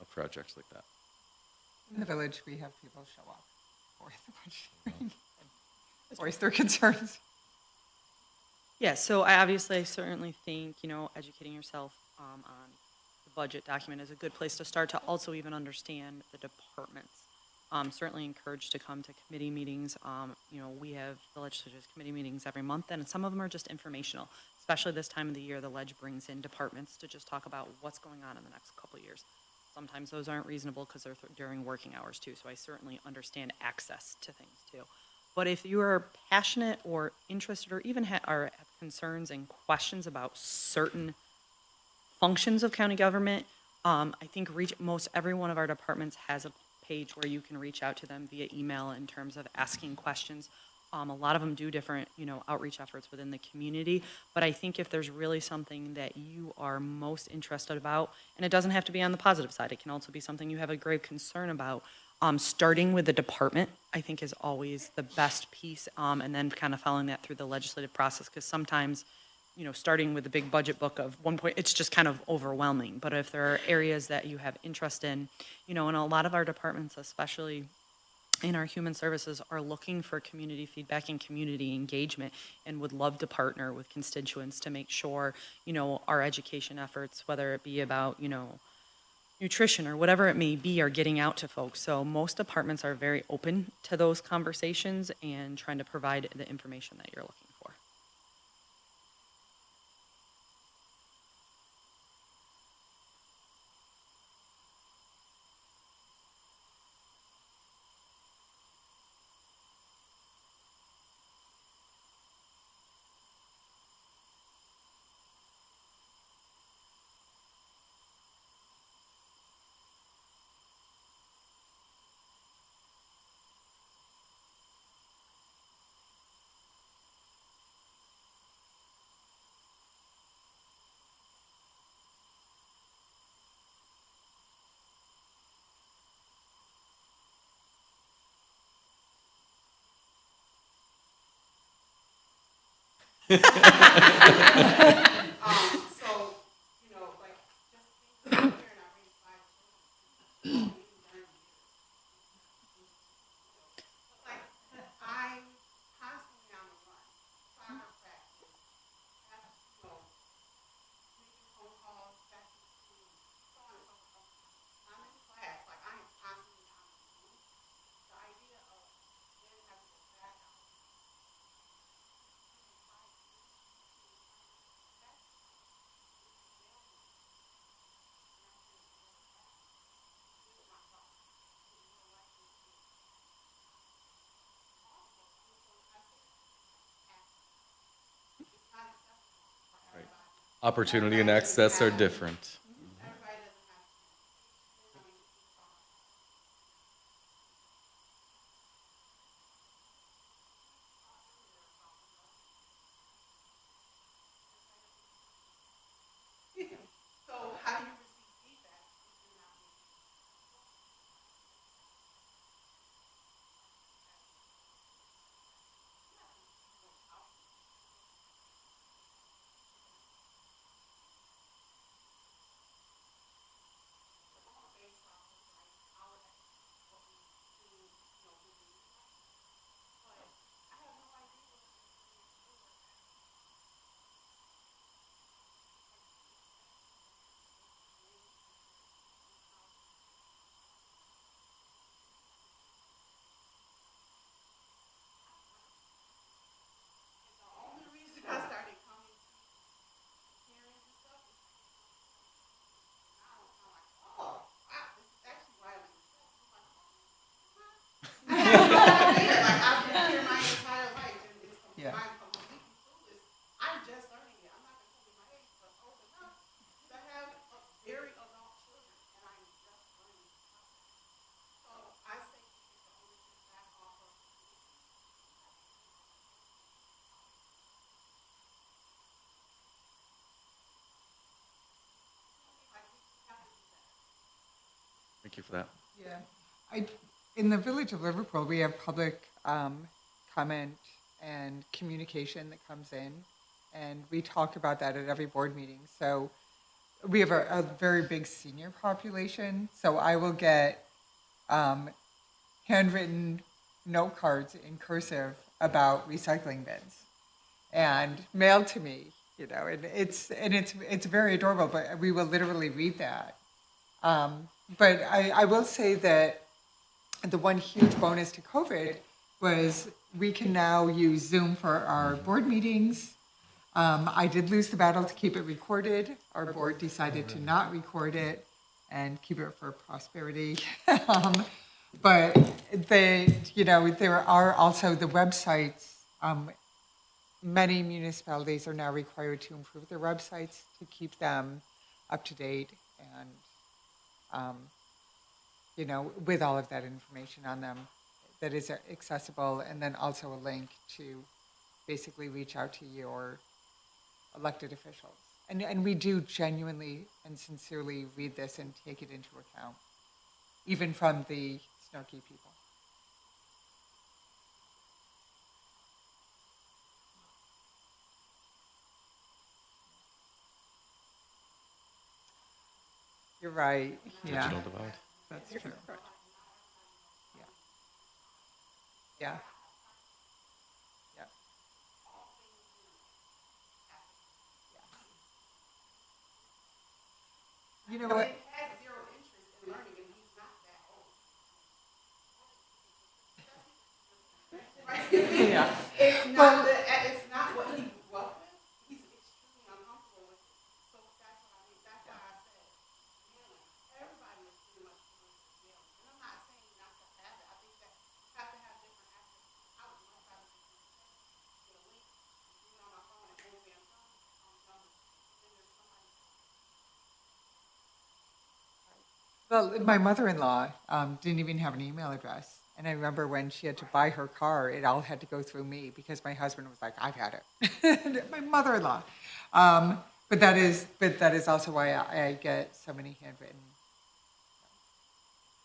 J: a project like that.
L: In the village, we have people show up for the budget, voice their concerns.
I: Yeah, so I certainly think, educating yourself on the budget document is a good place to start to also even understand the departments. Certainly encouraged to come to committee meetings. We have the legislature's committee meetings every month, and some of them are just informational. Especially this time of the year, the ledge brings in departments to just talk about what's going on in the next couple of years. Sometimes those aren't reasonable because they're during working hours too, so I certainly understand access to things too. But if you are passionate or interested or even have concerns and questions about certain functions of county government, I think most every one of our departments has a page where you can reach out to them via email in terms of asking questions. A lot of them do different, outreach efforts within the community. But I think if there's really something that you are most interested about, and it doesn't have to be on the positive side, it can also be something you have a grave concern about, starting with the department, I think is always the best piece, and then kind of following that through the legislative process, because sometimes, starting with the big budget book of 1 point, it's just kind of overwhelming. But if there are areas that you have interest in, and a lot of our departments, especially in our human services, are looking for community feedback and community engagement and would love to partner with constituents to make sure, our education efforts, whether it be about, nutrition or whatever it may be, are getting out to folks. So most departments are very open to those conversations and trying to provide the information that you're looking for. Opportunity and access are different.
J: you for that.
L: Yeah. In the Village of Liverpool, we have public comment and communication that comes in, and we talk about that at every board meeting. So we have a very big senior population, so I will get handwritten note cards in cursive about recycling bins and mailed to me, you know, and it's very adorable, but we will literally read that. But I will say that the one huge bonus to COVID was we can now use Zoom for our board meetings. I did lose the battle to keep it recorded. Our board decided to not record it and keep it for prosperity. But there are also the websites. Many municipalities are now required to improve their websites to keep them up to date and, with all of that information on them that is accessible, and then also a link to basically reach out to your elected officials. And we do genuinely and sincerely read this and take it into account, even from the snarky people. You're right. Yeah.
J: Digital divide.
L: That's true. Yeah. Yeah. You know what? Yeah.
Q: It's not it's not what he grew up with. He's extremely uncomfortable with it. So that's why I said healing. Everybody is pretty much going to healing. And I'm not saying not to have it. I think that you have to have different aspects. I would much rather just get a link, on my phone and anyway I'm talking on the phone. Then there's somebody.
L: Well, my mother-in-law didn't even have an email address. And I remember when she had to buy her car, it all had to go through me because my husband was like, I've had it. My mother-in-law. But that is also why I get so many handwritten,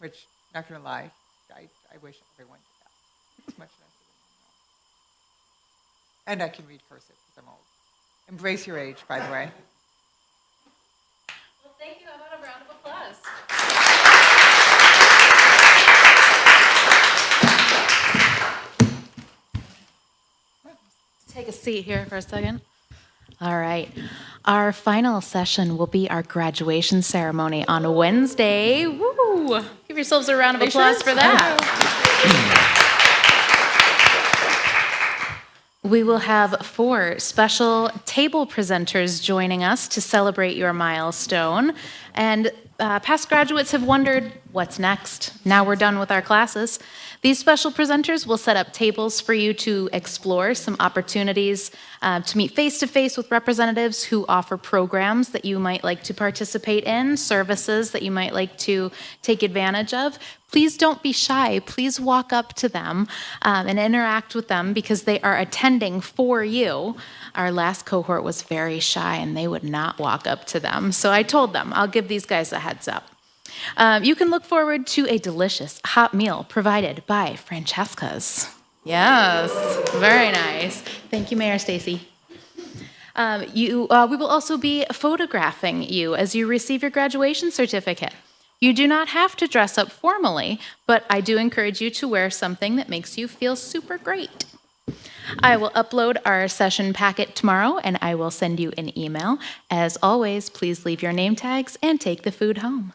L: which, not going to lie, I wish everyone did that. It's much nicer than email. And I can read cursive because I'm old. Embrace your age, by the way.
K: Well, thank you. How about a round of applause? Take a seat here for a second. All right. Our final session will be our graduation ceremony on Wednesday. Woo! Give yourselves a round of applause for that. We will have 4 special table presenters joining us to celebrate your milestone. And past graduates have wondered, what's next? Now we're done with our classes. These special presenters will set up tables for you to explore some opportunities to meet face-to-face with representatives who offer programs that you might like to participate in, services that you might like to take advantage of. Please don't be shy. Please walk up to them and interact with them because they are attending for you. Our last cohort was very shy and they would not walk up to them. So I told them, I'll give these guys a heads up. You can look forward to a delicious hot meal provided by Francesca's. Yes, very nice. Thank you, Mayor Stacy. We will also be photographing you as you receive your graduation certificate. You do not have to dress up formally, but I do encourage you to wear something that makes you feel super great. I will upload our session packet tomorrow, and I will send you an email. As always, please leave your name tags and take the food home.